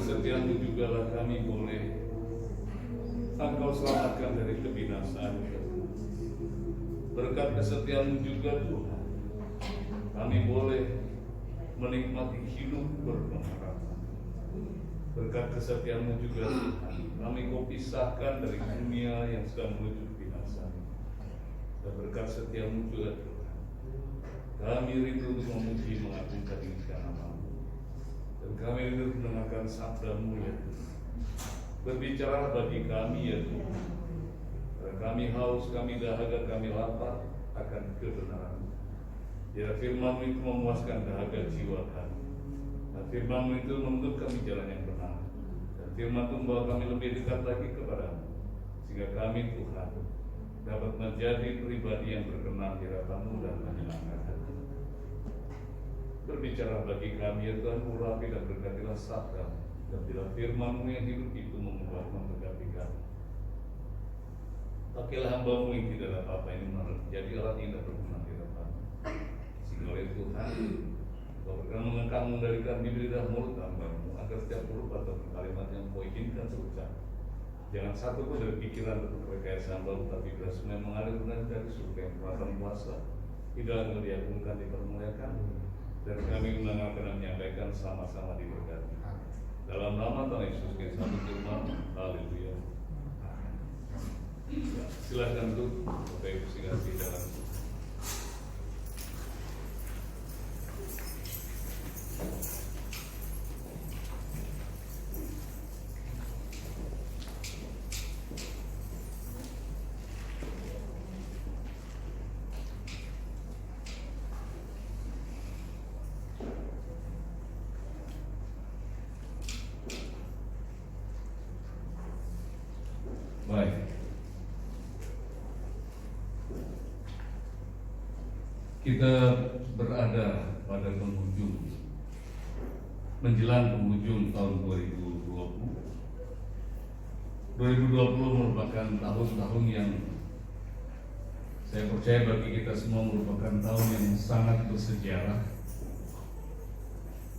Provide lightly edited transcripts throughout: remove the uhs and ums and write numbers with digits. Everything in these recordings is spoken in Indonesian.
kesetiaan-Mu jugalah kami boleh Engkau selamatkan dari kebinasaan. Berkat kesetiaan-Mu juga Tuhan, kami boleh menikmati hidup berpengharapan. Berkat kesetiaan-Mu juga Tuhan, kami Kau pisahkan dari dunia yang sedang menuju binasa. Dan berkat setiamu juga Tuhan, kami rindu untuk memuji mengagungkan nama-Mu. Dan kami rindu mendengarkan sabda-Mu ya Tuhan. Berbicara bagi kami ya Tuhan. Kami haus, kami dahaga, kami lapar akan kebenaran. Ya firman-Mu itu memuaskan dahaga jiwa kami. Dan firman-Mu itu menuntut kami jalan yang benar. Dan firman itu membawa kami lebih dekat lagi kepada-Mu. Sehingga kami Tuhan dapat menjadi pribadi yang berkenan di hadapan-Mu dan menyenangkan hati. Berbicara bagi kami ya Tuhan, urapi dan berkatilah sabda-Mu. Dan bila firman-Mu yang hidup itu mengubah memberkati kami. Pakailah hamba-Mu yang tidak ada apa-apa ini menjadi alat yang tidak berguna di hadapan-Mu. Sehingga oleh Tuhan, Kau berkenan mengangkat mengendalikan di lidah mulut hamba-Mu, agar setiap huruf atau kalimat yang Kau inginkan terucap. Jangan satu pun dari pikiran atau rekayasa hamba-Mu, tapi bila semua mengalir dari surga yang perasaan kuasa, tidak akan diagungkan, dipermuliakan, dan kami mendengarkan dan menyampaikan sama-sama diberkati. Dalam nama Tuhan Yesus Kristus satu firman, haleluya. Ya, silakan duduk, Bapak Ibu kasih dalam Tuhan. Baik. Kita berada pada penghujung, menjelang penghujung tahun 2020. 2020 merupakan tahun-tahun yang saya percaya bagi kita semua merupakan tahun yang sangat bersejarah.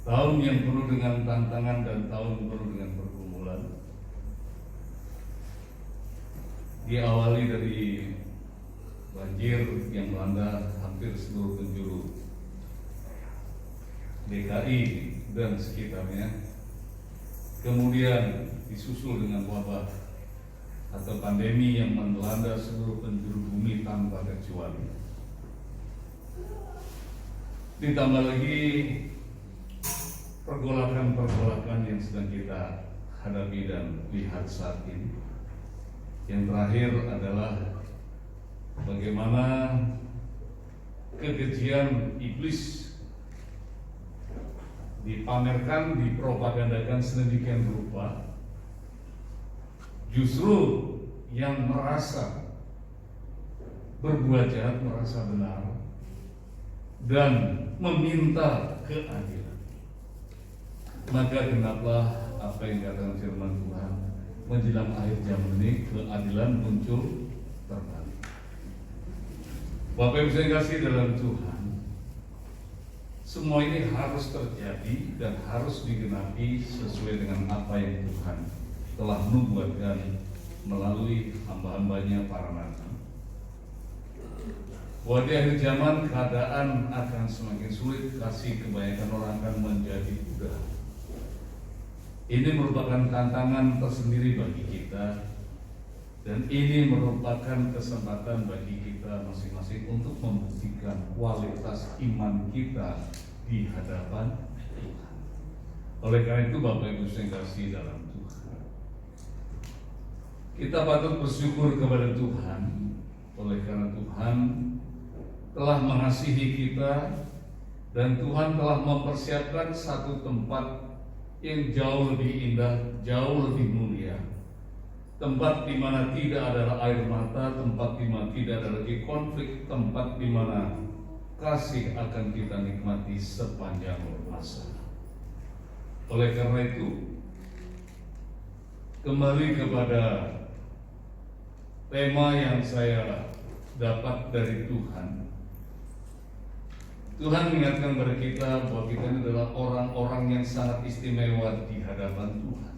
Tahun yang penuh dengan tantangan dan tahun penuh dengan pergumulan. Diawali dari banjir yang melanda hampir seluruh penjuru DKI dan sekitarnya, kemudian disusul dengan wabah atau pandemi yang melanda seluruh penjuru bumi tanpa kecuali. Ditambah lagi pergolakan-pergolakan yang sedang kita hadapi dan lihat saat ini. Yang terakhir adalah bagaimana kekejian iblis dipamerkan, dipropagandakan sedemikian rupa. Justru yang merasa berbuat jahat merasa benar dan meminta keadilan. Maka genaplah apa yang dikatakan firman Tuhan, menjelang akhir zaman ini keadilan muncul terbalik. Bapak Ibu saya kasih dalam Tuhan, semua ini harus terjadi dan harus digenapi sesuai dengan apa yang Tuhan telah menubuatkan melalui hamba-hambanya para nabi. Bahwa di akhir zaman keadaan akan semakin sulit, kasih kebanyakan orang akan menjadi pudar. Ini merupakan tantangan tersendiri bagi kita, dan ini merupakan kesempatan bagi kita masing-masing untuk membuktikan kualitas iman kita di hadapan Tuhan. Oleh karena itu Bapak Ibu saya kasih dalam Tuhan, kita patut bersyukur kepada Tuhan, oleh karena Tuhan telah mengasihi kita dan Tuhan telah mempersiapkan satu tempat yang jauh lebih indah, jauh lebih mulia. Tempat di mana tidak ada air mata, tempat di mana tidak ada lagi konflik, tempat di mana kasih akan kita nikmati sepanjang masa. Oleh karena itu, kembali kepada tema yang saya dapat dari Tuhan, Tuhan mengingatkan kepada kita bahwa kita ini adalah orang-orang yang sangat istimewa di hadapan Tuhan.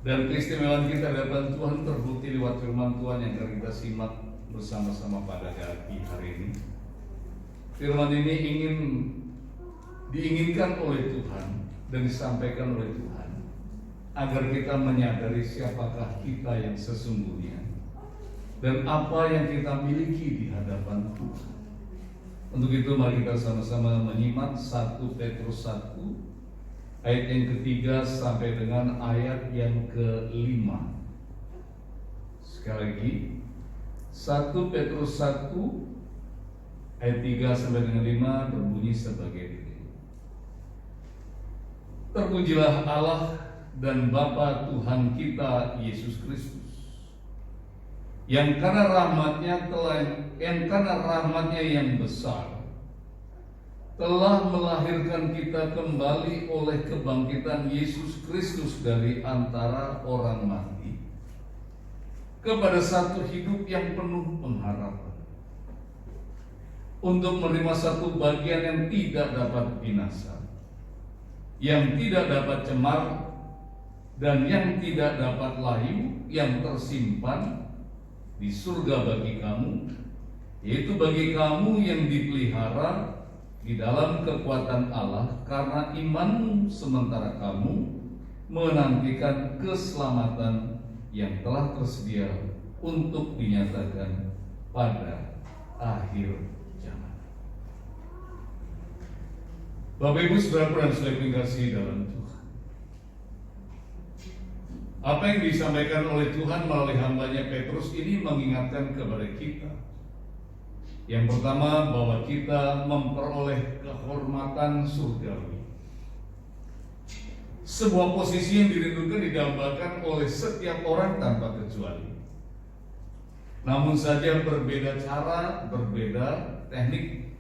Dan keistimewaan kita di hadapan Tuhan terbukti lewat firman Tuhan yang akan kita simak bersama-sama pada pagi hari ini. Firman ini diinginkan oleh Tuhan dan disampaikan oleh Tuhan agar kita menyadari siapakah kita yang sesungguhnya dan apa yang kita miliki di hadapan Tuhan. Untuk itu mari kita sama-sama menyimak 1 Petrus 1 ayat yang ketiga sampai dengan ayat yang ke-5. Sekali lagi 1 Petrus 1 ayat 3 sampai dengan 5 berbunyi sebagai berikut. Terpujilah Allah dan Bapa Tuhan kita Yesus Kristus, yang karena rahmatnya yang besar telah melahirkan kita kembali oleh kebangkitan Yesus Kristus dari antara orang mati kepada satu hidup yang penuh pengharapan, untuk menerima satu bagian yang tidak dapat binasa, yang tidak dapat cemar, dan yang tidak dapat layu, yang tersimpan di surga bagi kamu, yaitu bagi kamu yang dipelihara di dalam kekuatan Allah karena imanmu, sementara kamu menantikan keselamatan yang telah tersedia untuk dinyatakan pada akhir zaman. Bapak Ibu Saudara dan Saudara kasih dalam Tuhan, apa yang disampaikan oleh Tuhan melalui hambanya Petrus ini mengingatkan kepada kita. Yang pertama, bahwa kita memperoleh kehormatan surgawi, sebuah posisi yang dirindukan didambakan oleh setiap orang tanpa kecuali. Namun saja berbeda cara, berbeda teknik.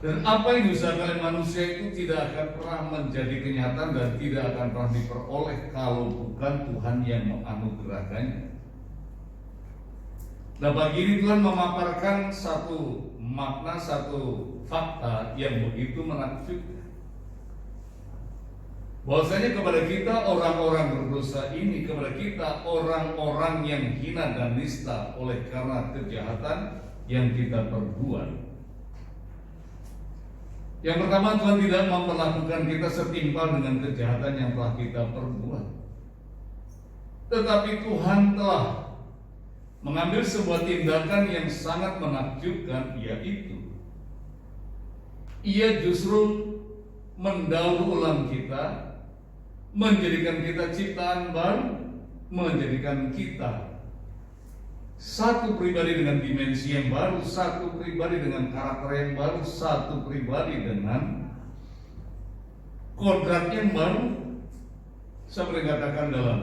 Dan apa yang diusahakan oleh manusia itu tidak akan pernah menjadi kenyataan dan tidak akan pernah diperoleh kalau bukan Tuhan yang menganugerahkannya. Nah, bagi ini Tuhan memaparkan satu makna, satu fakta yang begitu menakjubkan. Bahwasanya kepada kita orang-orang berdosa ini, kepada kita orang-orang yang hina dan nista oleh karena kejahatan yang kita perbuat. Yang pertama, Tuhan tidak memperlakukan kita setimpal dengan kejahatan yang telah kita perbuat. Tetapi Tuhan telah mengambil sebuah tindakan yang sangat menakjubkan, yaitu Ia justru mendaur ulang kita, menjadikan kita ciptaan baru, menjadikan kita satu pribadi dengan dimensi yang baru, satu pribadi dengan karakter yang baru, satu pribadi dengan kodrat yang baru. Seperti dikatakan dalam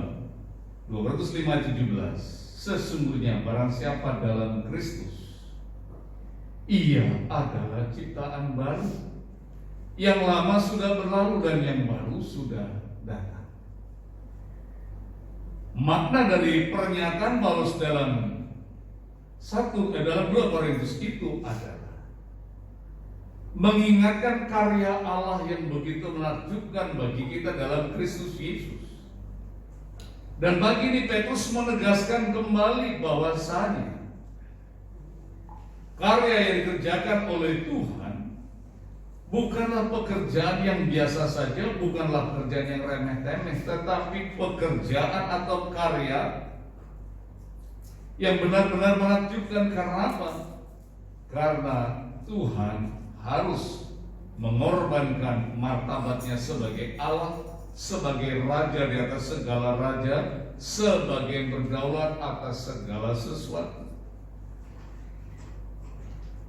205:17, sesungguhnya barang siapa dalam Kristus, ia adalah ciptaan baru. Yang lama sudah berlalu dan yang baru sudah datang. Makna dari pernyataan Paulus dalam 2 Korintus itu adalah mengingatkan karya Allah yang begitu menakjubkan bagi kita dalam Kristus Yesus. Dan bagi ini Petrus menegaskan kembali bahwasanya karya yang dikerjakan oleh Tuhan bukanlah pekerjaan yang biasa saja, bukanlah pekerjaan yang remeh-temeh, tetapi pekerjaan atau karya yang benar-benar menakjubkan. Karena apa? Karena Tuhan harus mengorbankan martabatnya sebagai Allah, sebagai Raja di atas segala raja, sebagai berdaulat atas segala sesuatu.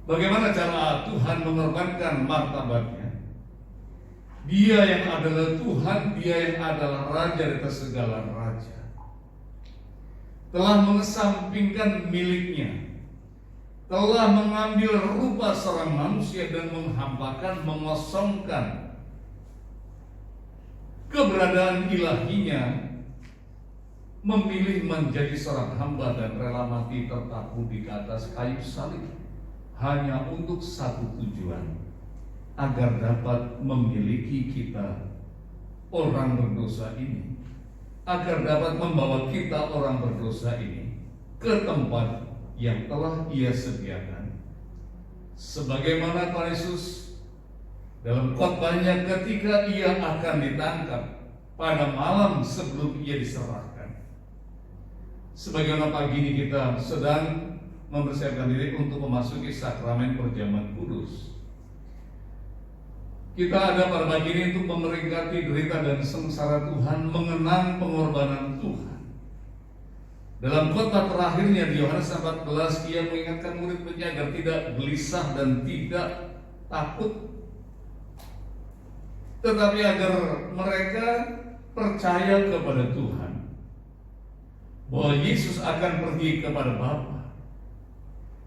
Bagaimana cara Tuhan mengorbankan martabatnya? Dia yang adalah Tuhan, Dia yang adalah Raja di atas segala raja, telah mengesampingkan miliknya, telah mengambil rupa seorang manusia dan menghampakan, mengosongkan keberadaan ilahinya, memilih menjadi seorang hamba dan rela mati tertaku di atas kayu salib hanya untuk satu tujuan, agar dapat memiliki kita orang berdosa ini, agar dapat membawa kita orang berdosa ini ke tempat yang telah Ia sediakan. Sebagaimana Tuhan Yesus dalam khotbahnya ketika Ia akan ditangkap pada malam sebelum Ia diserahkan. Sebagaimana pagi ini kita sedang mempersiapkan diri untuk memasuki sakramen perjamuan kudus. Kita ada pada pagi ini untuk memperingati derita dan sengsara Tuhan, mengenang pengorbanan Tuhan. Dalam khotbah terakhirnya di Yohanes 14, Ia mengingatkan murid-muridnya agar tidak gelisah dan tidak takut, tetapi agar mereka percaya kepada Tuhan, bahwa Yesus akan pergi kepada Bapa.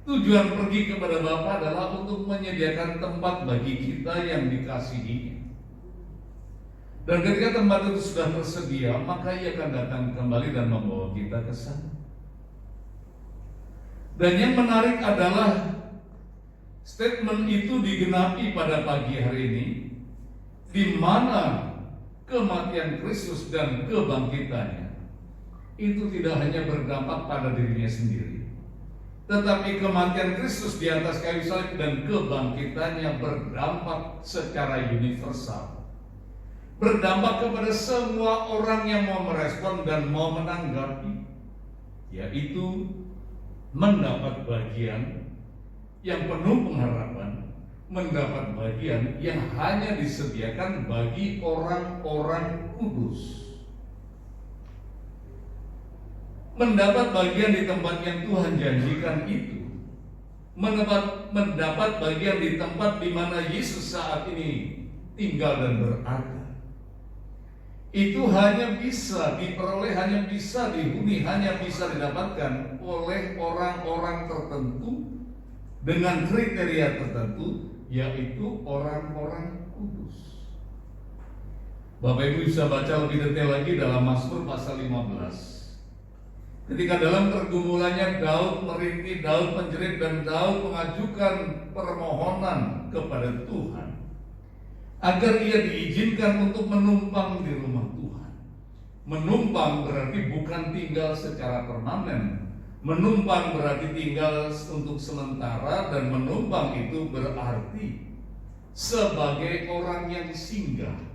Tujuan pergi kepada Bapa adalah untuk menyediakan tempat bagi kita yang dikasihi. Dan ketika tempat itu sudah tersedia, maka Ia akan datang kembali dan membawa kita ke sana. Dan yang menarik adalah statement itu digenapi pada pagi hari ini, di mana kematian Kristus dan kebangkitannya itu tidak hanya berdampak pada dirinya sendiri, tetapi kematian Kristus di atas kayu salib dan kebangkitannya berdampak secara universal, berdampak kepada semua orang yang mau merespon dan mau menanggapi, yaitu mendapat bagian yang penuh pengharapan, mendapat bagian yang hanya disediakan bagi orang-orang kudus. Mendapat bagian di tempat yang Tuhan janjikan itu, mendapat bagian di tempat di mana Yesus saat ini tinggal dan berada, itu hanya bisa diperoleh, hanya bisa dihuni, hanya bisa didapatkan oleh orang-orang tertentu dengan kriteria tertentu, yaitu orang-orang kudus. Bapak Ibu bisa baca lebih detail lagi dalam Mazmur pasal 15. Ketika dalam pergumulannya Daud merintih, Daud menjerit, dan Daud mengajukan permohonan kepada Tuhan agar ia diizinkan untuk menumpang di rumah Tuhan. Menumpang berarti bukan tinggal secara permanen. Menumpang berarti tinggal untuk sementara, dan menumpang itu berarti sebagai orang yang singgah.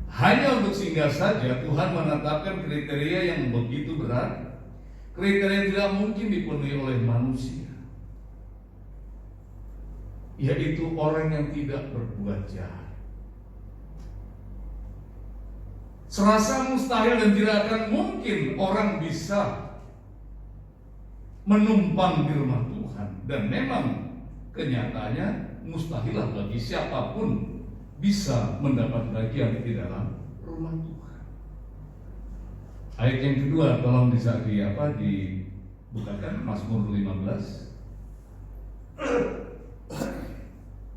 Hanya untuk singgah saja Tuhan menetapkan kriteria yang begitu berat, kriteria yang tidak mungkin dipenuhi oleh manusia, yaitu orang yang tidak berbuat jahat. Serasa mustahil dan tidak akan mungkin orang bisa menumpang di rumah Tuhan, dan memang kenyataannya mustahil bagi siapapun bisa mendapat bagian di dalam rumah Tuhan. Ayat yang kedua tolong bisa dibukakan, Mazmur 15.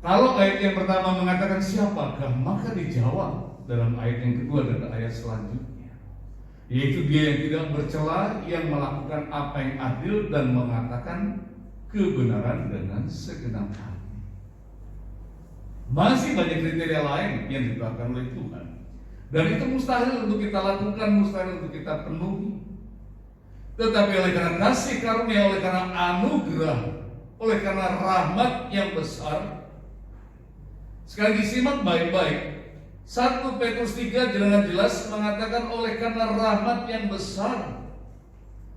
Kalau ayat yang pertama mengatakan siapakah, maka dijawab dalam ayat yang kedua dan ayat selanjutnya, yaitu Dia yang tidak bercela, yang melakukan apa yang adil dan mengatakan kebenaran dengan segenap hati. Masih banyak kriteria lain yang ditetapkan oleh Tuhan, dan itu mustahil untuk kita lakukan, mustahil untuk kita penuhi. Tetapi oleh karena kasih karunia, oleh karena anugerah, oleh karena rahmat yang besar, sekali disimak baik-baik, 1 Petrus 3 dengan jelas mengatakan oleh karena rahmat yang besar,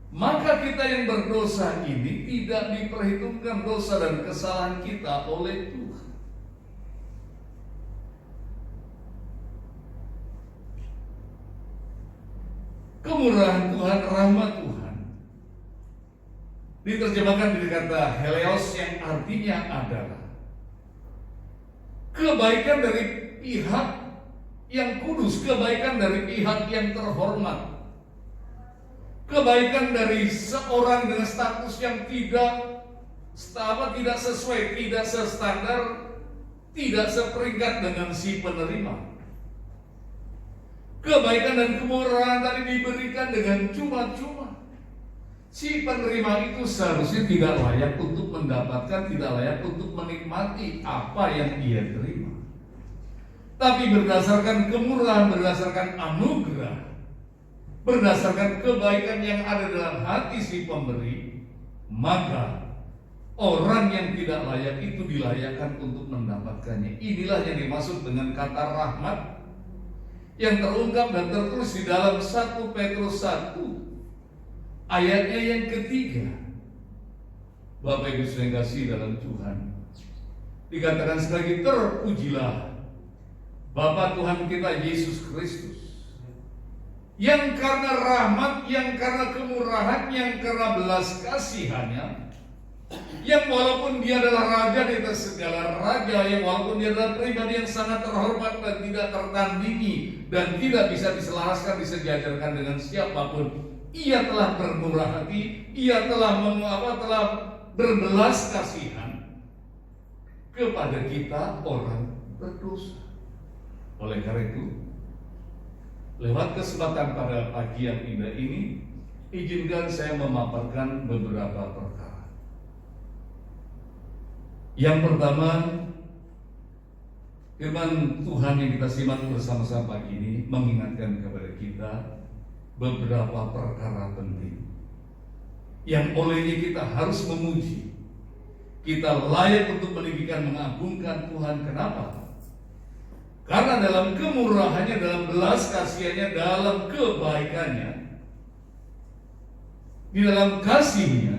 maka kita yang berdosa ini tidak diperhitungkan dosa dan kesalahan kita oleh Tuhan. Kemurahan Tuhan, rahmat Tuhan diterjemahkan dari kata heleos yang artinya adalah kebaikan dari pihak yang kudus, kebaikan dari pihak yang terhormat, kebaikan dari seorang dengan status yang tidak sesuai, tidak sestandar, tidak seperingkat dengan si penerima. Kebaikan dan kemurahan tadi diberikan dengan cuma-cuma. Si penerima itu seharusnya tidak layak untuk mendapatkan, tidak layak untuk menikmati apa yang dia terima. Tapi berdasarkan kemurahan, berdasarkan anugerah, berdasarkan kebaikan yang ada dalam hati si pemberi, maka orang yang tidak layak itu dilayakkan untuk mendapatkannya. Inilah yang dimaksud dengan kata rahmat yang terungkap dan tertulis di dalam 1 Petrus 1 ayatnya yang ketiga. Bapak Ibu yang kasih dalam Tuhan, dikatakan sekali lagi, terpujilah Bapa Tuhan kita Yesus Kristus, yang karena rahmat, yang karena kemurahan, yang karena belas kasihannya, yang walaupun dia adalah raja di atas segala raja, yang walaupun dia adalah pribadi yang sangat terhormat dan tidak tertandingi dan tidak bisa diselaraskan, disejajarkan dengan siapapun, ia telah bermurah hati, ia telah telah berbelas kasihan kepada kita orang berdosa. Oleh karena itu, lewat kesempatan pada pagi yang indah ini, izinkan saya memaparkan beberapa perkara. Yang pertama, firman Tuhan yang kita simak bersama-sama pagi ini mengingatkan kepada kita beberapa perkara penting yang olehnya kita harus memuji. Kita layak untuk meninggikan, mengagungkan Tuhan. Kenapa? Karena dalam kemurahannya, dalam belas kasihannya, dalam kebaikannya, di dalam kasihnya,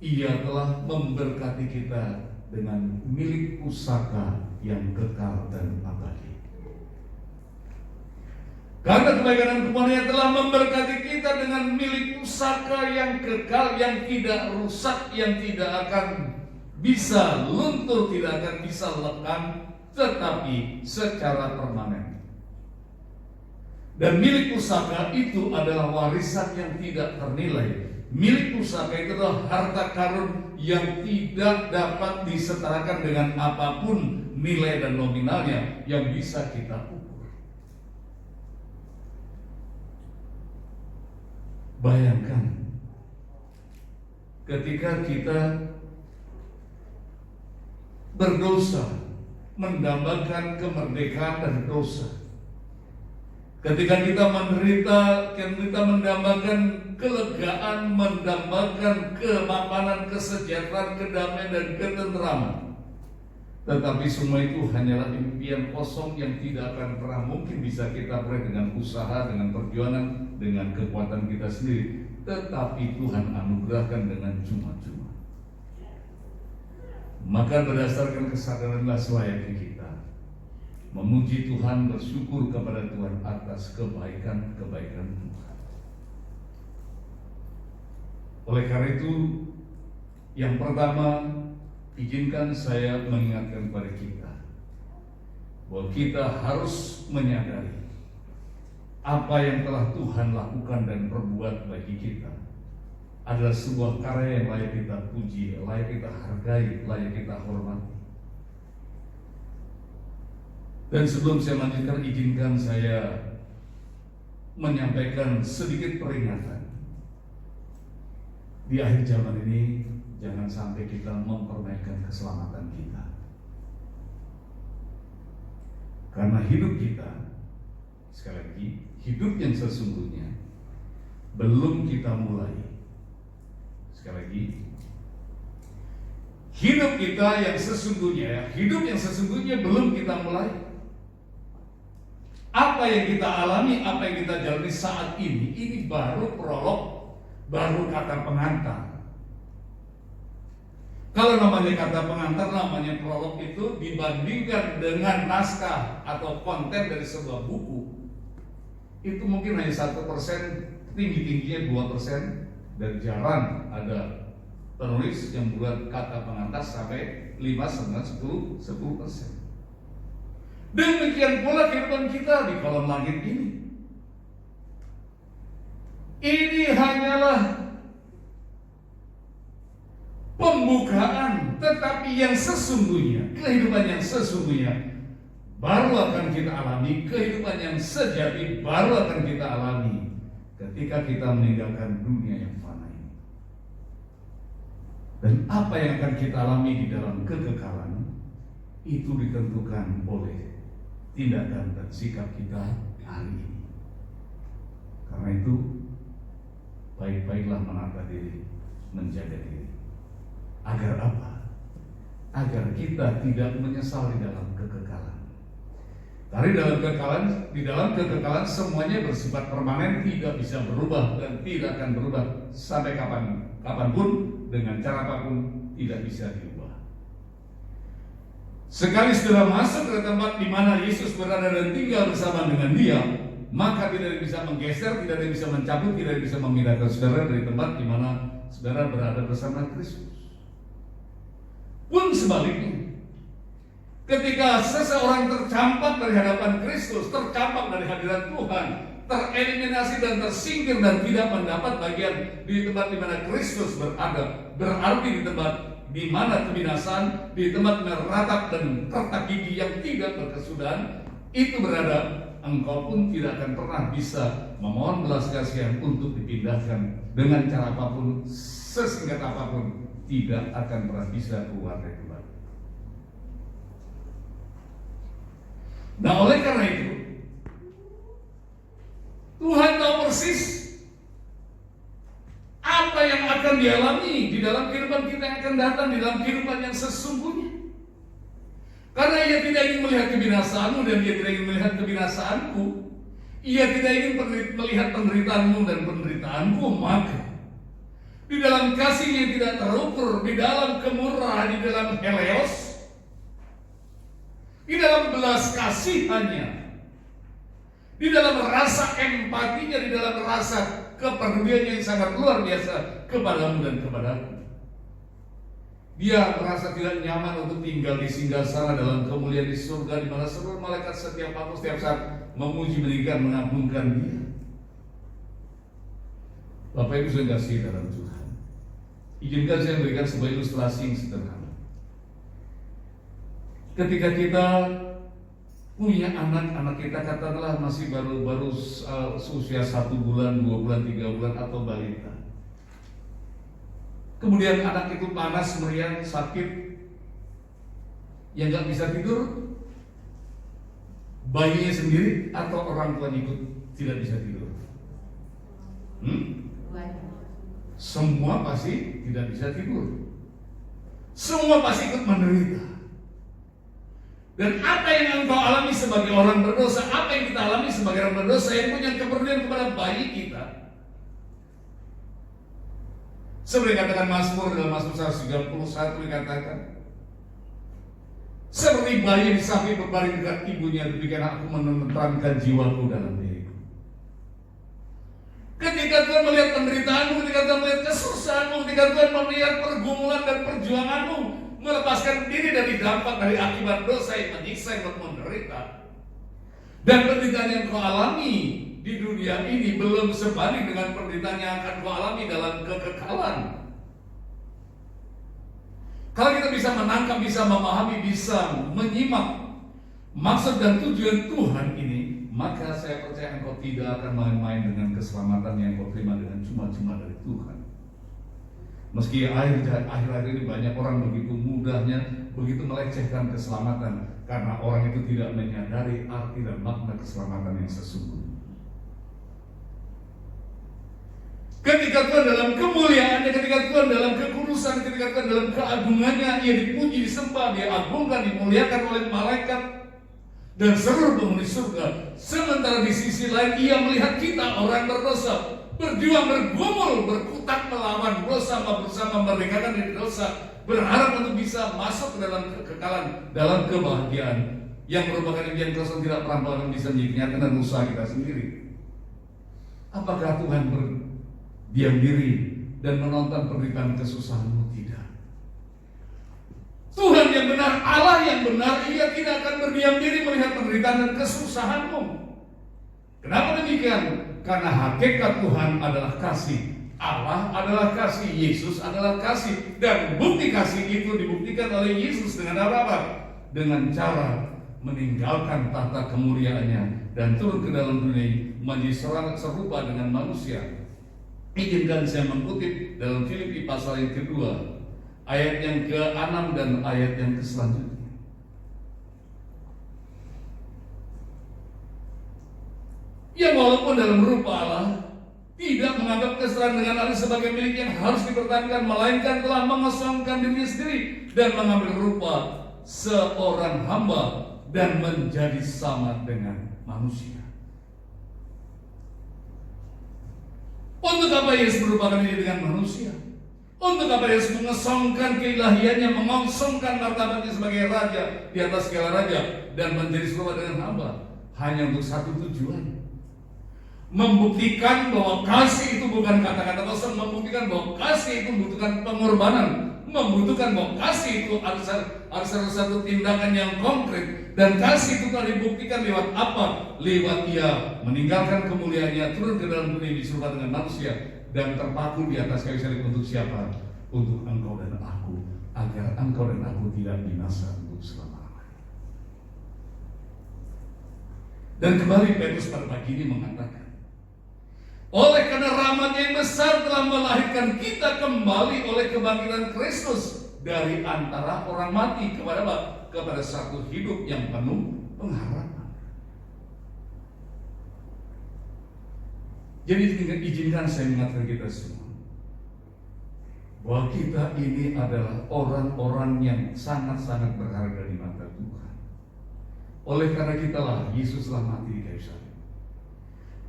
ia telah memberkati kita dengan milik pusaka yang kekal dan abadi. Karena kebaikan dan kemurahan telah memberkati kita dengan milik pusaka yang kekal, yang tidak rusak, yang tidak akan bisa luntur, tidak akan bisa lekang, tetapi secara permanen. Dan milik pusaka itu adalah warisan yang tidak ternilai. Milik pusaka itu adalah harta karun yang tidak dapat disetarakan dengan apapun nilai dan nominalnya yang bisa kita ukur. Bayangkan ketika kita berdosa, mendambakan kemerdekaan dari dosa. Ketika kita menderita, kita mendambakan kelegaan, mendambakan kemapanan, kesejahteraan, kedamaian dan ketenteraman. Tetapi semua itu hanyalah impian kosong yang tidak akan pernah mungkin bisa kita peraih dengan usaha, dengan perjuangan, dengan kekuatan kita sendiri. Tetapi Tuhan anugerahkan dengan cuma-cuma. Maka berdasarkan kesadaranlah selayaknya kita memuji Tuhan, bersyukur kepada Tuhan atas kebaikan-kebaikan Tuhan. Oleh karena itu, yang pertama, izinkan saya mengingatkan kepada kita bahwa kita harus menyadari apa yang telah Tuhan lakukan dan perbuat bagi kita adalah sebuah karya yang layak kita puji, layak kita hargai, layak kita hormati. Dan sebelum saya lanjutkan, izinkan saya menyampaikan sedikit peringatan. Di akhir zaman ini, jangan sampai kita mempermainkan keselamatan kita. Karena hidup kita, sekali lagi, hidup yang sesungguhnya belum kita mulai. Sekali lagi, hidup kita yang sesungguhnya, hidup yang sesungguhnya belum kita mulai. Apa yang kita alami, apa yang kita jalani saat ini baru prolog, baru kata pengantar. Kalau namanya kata pengantar, namanya prolog itu dibandingkan dengan naskah atau konten dari sebuah buku, itu mungkin hanya 1%, tinggi-tingginya 2%, dan jarang ada penulis yang buat kata pengantar sampai 5-10%. Demikian pula kehidupan kita di kolom langit ini. Ini hanyalah pembukaan, tetapi yang sesungguhnya, kehidupan yang sesungguhnya baru akan kita alami, kehidupan yang sejati baru akan kita alami ketika kita meninggalkan dunia yang fana ini. Dan apa yang akan kita alami di dalam kekekalan itu ditentukan oleh tindakan dan sikap kita hari ini. Karena itu baik-baiklah menata diri, menjaga diri. Agar apa? Agar kita tidak menyesal di dalam kekekalan. Karena di dalam kekekalan semuanya bersifat permanen, tidak bisa berubah dan tidak akan berubah sampai kapanpun, dengan cara apapun tidak bisa diubah. Sekali sudah masuk ke tempat di mana Yesus berada dan tinggal bersama dengan Dia, maka tidak bisa menggeser, tidak bisa mencabut, tidak bisa memindahkan saudara dari tempat di mana saudara berada bersama Kristus. Pun sebaliknya, ketika seseorang tercampak dari hadapan Kristus, tercampak dari hadirat Tuhan, tereliminasi dan tersingkir dan tidak mendapat bagian di tempat di mana Kristus berada, berarti di tempat di mana kebinasaan, di tempat meratap dan retak gigi yang tidak berkesudahan itu berada, engkau pun tidak akan pernah bisa memohon belas kasihan untuk dipindahkan dengan cara apapun, sesingkat apapun, tidak akan pernah bisa keluar dari tempat. Nah, oleh karena itu Tuhan tahu persis apa yang akan dialami di dalam kehidupan kita yang akan datang, di dalam kehidupan yang sesungguhnya. Karena Ia tidak ingin melihat kebinasaanmu dan Ia tidak ingin melihat kebinasaanku. Ia tidak ingin melihat penderitaanmu dan penderitaanku, maka di dalam kasih-Nya yang tidak terukur, di dalam kemurahan, di dalam heleos, di dalam belas kasihannya, di dalam rasa empatinya, di dalam rasa kepeduliannya yang sangat luar biasa kepadamu dan kepadaku. Dia merasa tidak nyaman untuk tinggal di singgasana dalam kemuliaan di surga, di mana seluruh malaikat setiap waktu, setiap saat memuji, meninggikan, mengagungkan Dia. Bapak Ibu saya kasih dalam Tuhan, izinkan saya memberikan sebuah ilustrasi yang sederhana. Ketika kita punya anak kita katakanlah masih baru usia 1 bulan, 2 bulan, 3 bulan atau balita. Kemudian anak itu panas, meriang, sakit, yang nggak bisa tidur, bayinya sendiri atau orang tuanya ikut tidak bisa tidur. Semua pasti tidak bisa tidur. Semua pasti ikut menderita. Dan apa yang engkau alami sebagai orang berdosa, apa yang kita alami sebagai orang berdosa yang punya kepedulian kepada bayi kita, seperti katakan Mazmur dalam Mazmur 131 dikatakan, seperti bayi yang sapi berbaring dekat ibunya, demikian aku menenteramkan jiwaku dalam diriku. Ketika Tuhan melihat penderitaanmu, ketika Tuhan melihat kesusahanmu, ketika Tuhan melihat pergumulan dan perjuanganmu, melepaskan diri dari dampak dari akibat dosa yang menyiksa, yang menderita, dan penderitaan yang kau alami di dunia ini belum sebanding dengan penderitaan yang akan kau alami dalam kekekalan. Kalau kita bisa menangkap, bisa memahami, bisa menyimak maksud dan tujuan Tuhan ini, maka saya percaya engkau tidak akan main-main dengan keselamatan yang kau terima dengan cuma-cuma dari Tuhan. Meski akhir-akhir ini banyak orang begitu mudahnya, begitu melecehkan keselamatan, karena orang itu tidak menyadari arti dan makna keselamatan yang sesungguhnya. Ketika Tuhan dalam kemuliaannya, ketika Tuhan dalam kekudusan, ketika Tuhan dalam keagungannya, Ia dipuji, disembah, Dia agungkan, dimuliakan oleh malaikat dan seluruh penghuni surga. Sementara di sisi lain Ia melihat kita orang berdosa, berjuang, bergumul, berkutat melawan dosa, berusaha memerdekakan dari dosa, berharap untuk bisa masuk ke dalam kekekalan, dalam kebahagiaan yang merupakan impian kosong tidak pernah bisa menjadi kenyataan dan usaha kita sendiri. Apakah Tuhan berdiam diri dan menonton penderitaan kesusahanmu? Tidak. Tuhan yang benar, Allah yang benar, Ia tidak akan berdiam diri melihat penderitaan dan kesusahanmu. Kenapa demikian? Karena hakikat Tuhan adalah kasih, Allah adalah kasih, Yesus adalah kasih, dan bukti kasih itu dibuktikan oleh Yesus dengan apa? Dengan cara meninggalkan tahta kemuliaannya dan turun ke dalam dunia menjadi serupa dengan manusia. Izinkan saya mengutip dalam Filipi pasal yang kedua ayat yang ke-6 dan ayat yang selanjutnya. Yang walaupun dalam rupa Allah tidak menganggap kesetaraan dengan Allah sebagai milik yang harus dipertahankan, melainkan telah mengosongkan dirinya sendiri dan mengambil rupa seorang hamba dan menjadi sama dengan manusia. Untuk apa Yesus merupakan diri dengan manusia? Untuk apa Yesus mengesongkan keilahiannya, mengosongkan martabatnya sebagai raja di atas segala raja dan menjadi serupa dengan hamba? Hanya untuk satu tujuan: membuktikan bahwa kasih itu bukan kata-kata kosong, membuktikan bahwa kasih itu membutuhkan pengorbanan, membutuhkan bahwa kasih itu harus ada satu tindakan yang konkret, dan kasih itu telah dibuktikan lewat apa? Lewat Ia meninggalkan kemuliaannya, turun ke dalam dunia diserupa dengan manusia dan terpaku di atas kayu salib. Untuk siapa? Untuk engkau dan aku, agar engkau dan aku tidak binasa untuk selama-lamanya. Dan kembali Petrus pada pagi ini mengatakan, oleh karena rahmat yang besar telah melahirkan kita kembali oleh kebangkitan Kristus dari antara orang mati kepada apa? Kepada satu hidup yang penuh pengharapan. Jadi izinkan saya mengatakan kita semua bahwa kita ini adalah orang-orang yang sangat-sangat berharga di mata Tuhan. Oleh karena kitalah Yesus telah mati di kayu salib.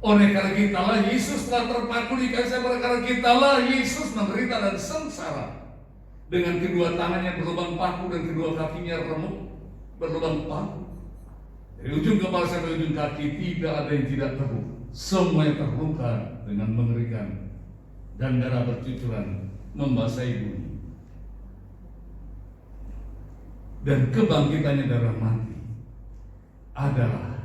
Oleh karena kitalah Yesus telah terpaku di kayu salib. Oleh karena kitalah Yesus menderita dan sengsara dengan kedua tangannya berlubang paku dan kedua kakinya remuk berlubang paku. Dari ujung kepala sampai ujung kaki tidak ada yang tidak terluka. Semuanya terluka dengan mengerikan, dan darah bercucuran membasahi bumi. Dan kebangkitannya darah mati adalah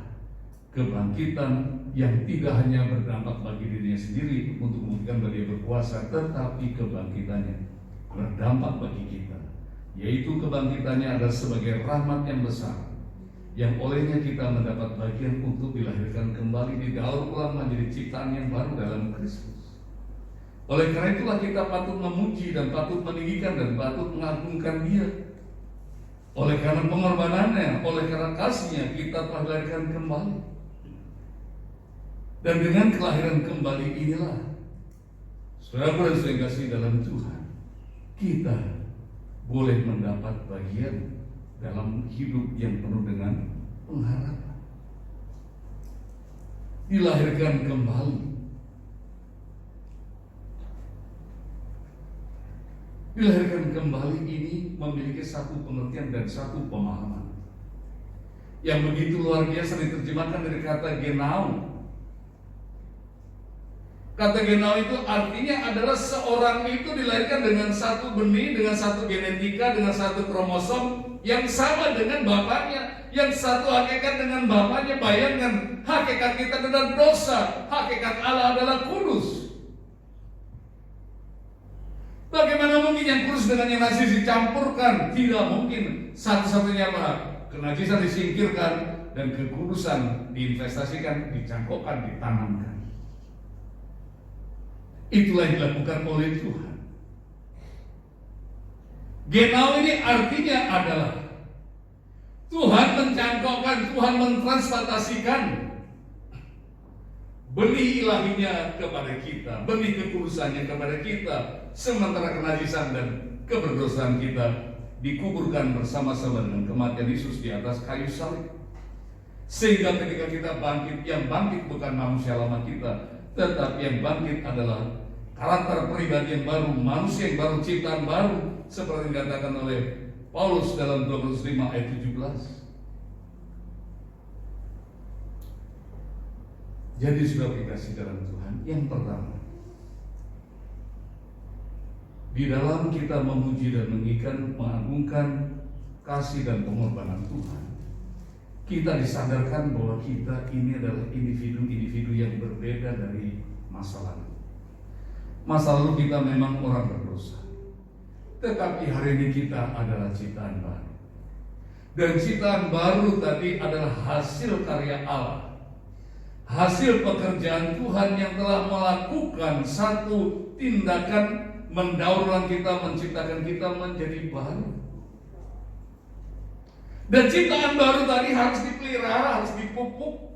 kebangkitan yang tidak hanya berdampak bagi dirinya sendiri untuk membuktikan bahwa dia berkuasa, tetapi kebangkitannya berdampak bagi kita, yaitu kebangkitannya adalah sebagai rahmat yang besar yang olehnya kita mendapat bagian untuk dilahirkan kembali di daur ulang menjadi ciptaan yang baru dalam Kristus. Oleh karena itulah kita patut memuji dan patut meninggikan dan patut mengagungkan Dia. Oleh karena pengorbanannya, oleh karena kasihnya, kita telah dilahirkan kembali. Dan dengan kelahiran kembali inilah, saudara dan saudara kasih dalam Tuhan, kita boleh mendapat bagian dalam hidup yang penuh dengan pengharapan. Dilahirkan kembali. Dilahirkan kembali ini memiliki satu pengertian dan satu pemahaman yang begitu luar biasa, diterjemahkan dari kata genao. Kata genao itu artinya adalah seorang itu dilahirkan dengan satu benih, dengan satu genetika, dengan satu kromosom yang sama dengan bapaknya, yang satu hakikat dengan bapaknya. Bayangkan, hakikat kita adalah dosa, hakikat Allah adalah kudus. Bagaimana mungkin yang kudus dengan yang najis dicampurkan? Tidak mungkin. Satu-satunya apa? Kenajisan disingkirkan dan kekudusan diinvestasikan, dicangkokkan, ditanamkan. Itulah yang dilakukan oleh Tuhan. Genao ini artinya adalah Tuhan mencangkokkan, Tuhan mentransplantasikan benih ilahinya kepada kita, benih kekudusannya kepada kita, sementara kenajisan dan keberdosaan kita dikuburkan bersama-sama dengan kematian Yesus di atas kayu salib. Sehingga ketika kita bangkit, yang bangkit bukan manusia lama kita, tetapi yang bangkit adalah karakter pribadi yang baru, manusia yang baru, ciptaan baru, seperti yang dikatakan oleh Paulus dalam 2 Korintus 5 ayat 17. Jadi sudah dikasih dalam Tuhan, yang pertama, di dalam kita memuji dan mengagungkan kasih dan pengorbanan Tuhan, kita disadarkan bahwa kita ini adalah individu-individu yang berbeda dari masa lalu. Masa lalu kita memang orang berdosa, tetapi hari ini kita adalah ciptaan baru. Dan ciptaan baru tadi adalah hasil karya Allah, hasil pekerjaan Tuhan yang telah melakukan satu tindakan mendaur ulang kita, menciptakan kita menjadi baru. Dan ciptaan baru tadi harus dipelihara, harus dipupuk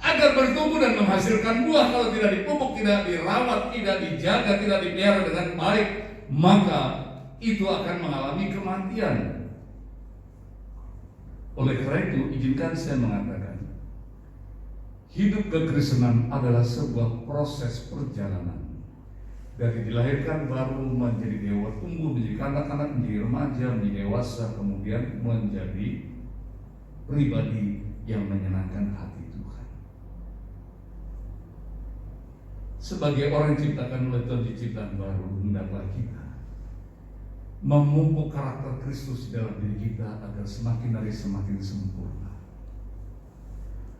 agar bertumbuh dan menghasilkan buah. Kalau tidak dipupuk, tidak dirawat, tidak dijaga, tidak dipelihara dengan baik, maka itu akan mengalami kematian. Oleh karena itu, izinkan saya mengatakan, hidup kekristenan adalah sebuah proses perjalanan. Dari dilahirkan baru menjadi dewasa, tumbuh menjadi anak-anak, menjadi remaja, menjadi dewasa, kemudian menjadi pribadi yang menyenangkan hati Tuhan. Sebagai orang yang diciptakan oleh Tuhan di ciptaan baru, hendaklah kita memupuk karakter Kristus di dalam diri kita agar semakin hari semakin sempurna.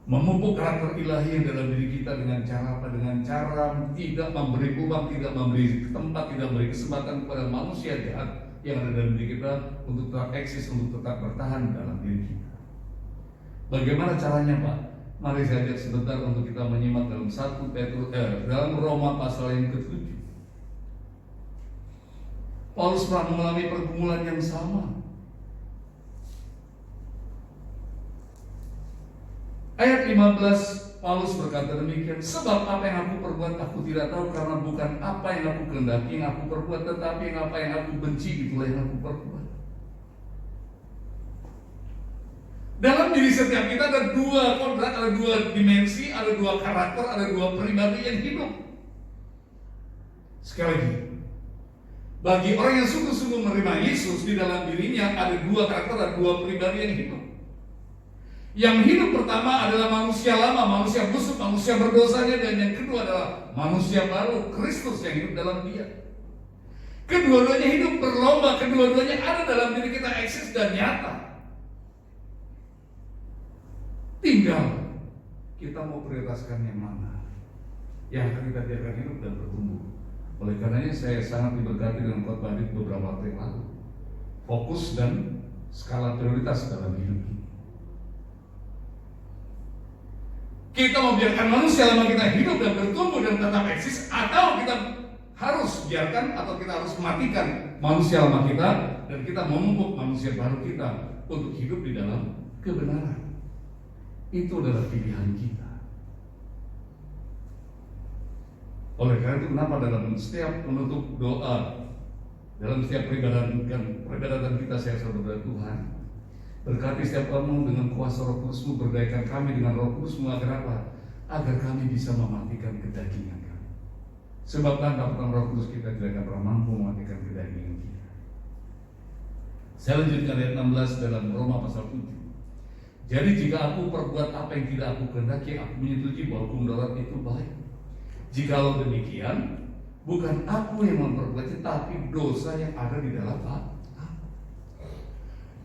Memupuk karakter ilahi yang dalam diri kita dengan cara apa? Dengan cara tidak memberi uang, tidak memberi tempat, tidak memberi kesempatan kepada manusia jahat yang ada dalam diri kita untuk tetap eksis, untuk tetap bertahan dalam diri kita. Bagaimana caranya, Pak? Mari saya ajak sebentar untuk kita menyimak dalam dalam Roma pasal yang ke-7. Paulus pernah mengalami pergumulan yang sama. Ayat 15, Paulus berkata demikian, sebab apa yang aku perbuat aku tidak tahu, karena bukan apa yang aku kehendaki yang aku perbuat, tetapi apa yang aku benci itulah yang aku perbuat. Dalam diri setiap kita ada dua kodrat, ada dua dimensi, ada dua karakter, ada dua pribadi yang hidup. Sekali lagi, bagi orang yang sungguh-sungguh menerima Yesus, di dalam dirinya ada dua karakter, ada dua pribadi yang hidup. Yang hidup pertama adalah manusia lama, manusia busuk, manusia berdosanya, dan yang kedua adalah manusia baru, Kristus yang hidup dalam dia. Kedua-duanya hidup berlomba, kedua-duanya ada dalam diri kita, eksis dan nyata. Tinggal kita mau prioritaskan yang mana yang akan kita biarkan hidup dan bertumbuh. Oleh karenanya saya sangat diberkati dengan khotbah beberapa waktu yang lalu. Fokus dan skala prioritas dalam hidup ini. Kita mau biarkan manusia lama kita hidup dan bertumbuh dan tetap eksis, atau kita harus biarkan atau kita harus mematikan manusia lama kita dan kita memupuk manusia baru kita untuk hidup di dalam kebenaran. Itu adalah pilihan kita. Oleh karena itu, kenapa dalam setiap penutup doa, dalam setiap peribadatan kita, saya selalu berdoa, Tuhan, berkati setiap kamu dengan kuasa Roh Kudus-Mu, berdayakan kami dengan Roh Kudus-Mu, agar apa? Agar kami bisa mematikan kedagingan kami. Sebab tanpa Roh Kudus kita tidak akan pernah mampu mematikan kedagingan kita. Saya lanjutkan ayat 16 dalam Roma pasal 7. Jadi jika aku perbuat apa yang tidak aku kehendaki, aku menyetujui bahwa hukum Taurat itu baik. Jikalau demikian, bukan aku yang memperbuatnya, tapi dosa yang ada di dalam aku.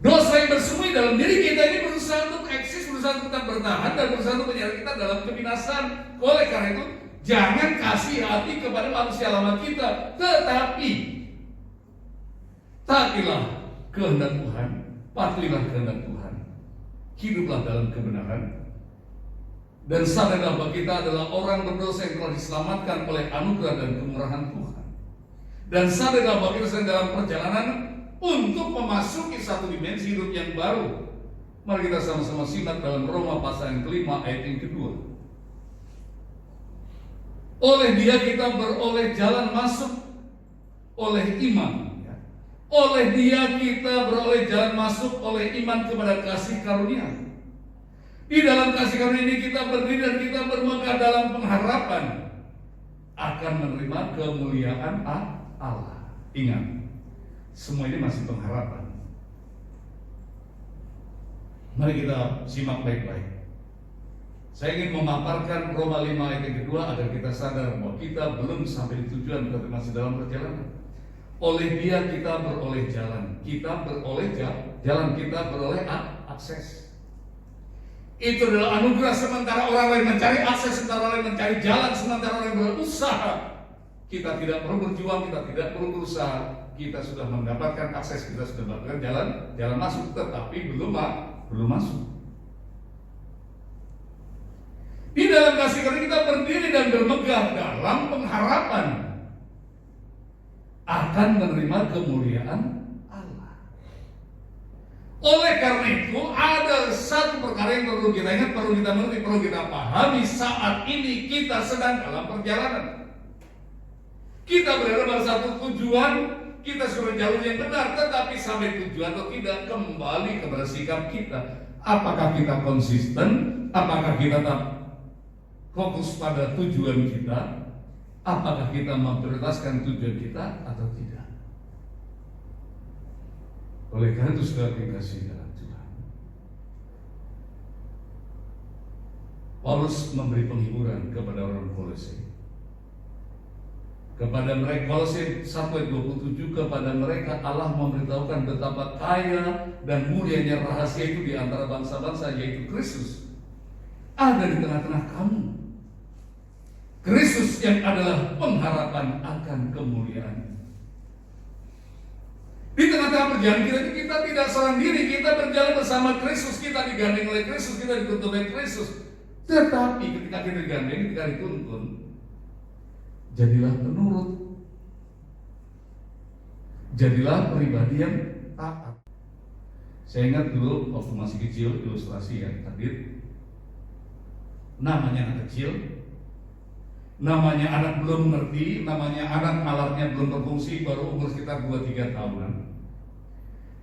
Dosa yang bersembunyi dalam diri kita ini berusaha untuk eksis, berusaha untuk tetap bertahan, dan berusaha untuk menyeret kita dalam kebinasan. Oleh karena itu, jangan kasih hati kepada manusia lama kita, tetapi taatilah kehendak Tuhan, patuhilah kehendak Tuhan, hiduplah dalam kebenaran, dan sadarlah bahwa kita adalah orang berdosa yang telah diselamatkan oleh anugerah dan kemurahan Tuhan. Dan sadarlah bahwa kita sedang dalam perjalanan untuk memasuki satu dimensi hidup yang baru. Mari kita sama-sama simak dalam Roma pasal yang kelima ayat yang kedua. Oleh dia kita beroleh jalan masuk oleh iman. Oleh dia kita beroleh jalan masuk oleh iman kepada kasih karunia. Di dalam kasih karunia ini kita berdiri dan kita bermegah dalam pengharapan akan menerima kemuliaan Allah. Ingat, semua ini masih pengharapan. Mari kita simak baik-baik. Saya ingin memaparkan Roma 5 ayat yang kedua agar kita sadar bahwa kita belum sampai di tujuan, tapi masih dalam perjalanan. Oleh dia kita beroleh jalan. Kita beroleh jalan, kita beroleh akses. Itu adalah anugerah, sementara orang lain mencari akses, sementara orang lain mencari jalan, sementara orang lain berusaha. Kita tidak perlu berjuang, kita tidak perlu berusaha. Kita sudah mendapatkan akses, kita sudah mendapatkan jalan masuk, tetapi belum masuk. Di dalam kasih karunia kita berdiri dan bermegah dalam pengharapan akan menerima kemuliaan Allah. Oleh karena itu ada satu perkara yang perlu kita ingat, perlu kita mengerti, perlu kita pahami. Saat ini kita sedang dalam perjalanan. Kita berada pada satu tujuan, kita sudah jalur yang benar, tetapi sampai tujuan atau tidak, kembali kepada sikap kita. Apakah kita konsisten? Apakah kita tetap fokus pada tujuan kita? Apakah kita memprioritaskan tujuan kita atau tidak? Oleh karena itu saudara dikasihi dalam Tuhan, Paulus memberi penghiburan kepada orang Kolose. Kepada mereka, Kolose 1:27, kepada mereka Allah memberitahukan betapa kaya dan mulianya rahasia itu di antara bangsa-bangsa, yaitu Kristus ada di tengah-tengah kamu. Kristus yang adalah pengharapan akan kemuliaan. Di tengah-tengah perjalanan kita tidak seorang diri, kita berjalan bersama Kristus, kita digandeng oleh Kristus, kita dituntun oleh Kristus. Tetapi ketika kita digandeng, ketika dituntun, jadilah penurut, jadilah pribadi yang taat. Saya ingat dulu waktu masih kecil, ilustrasi ya, hadir, namanya anak kecil, namanya anak belum mengerti, namanya anak nalarnya belum berfungsi, baru umur sekitar 2-3 tahunan.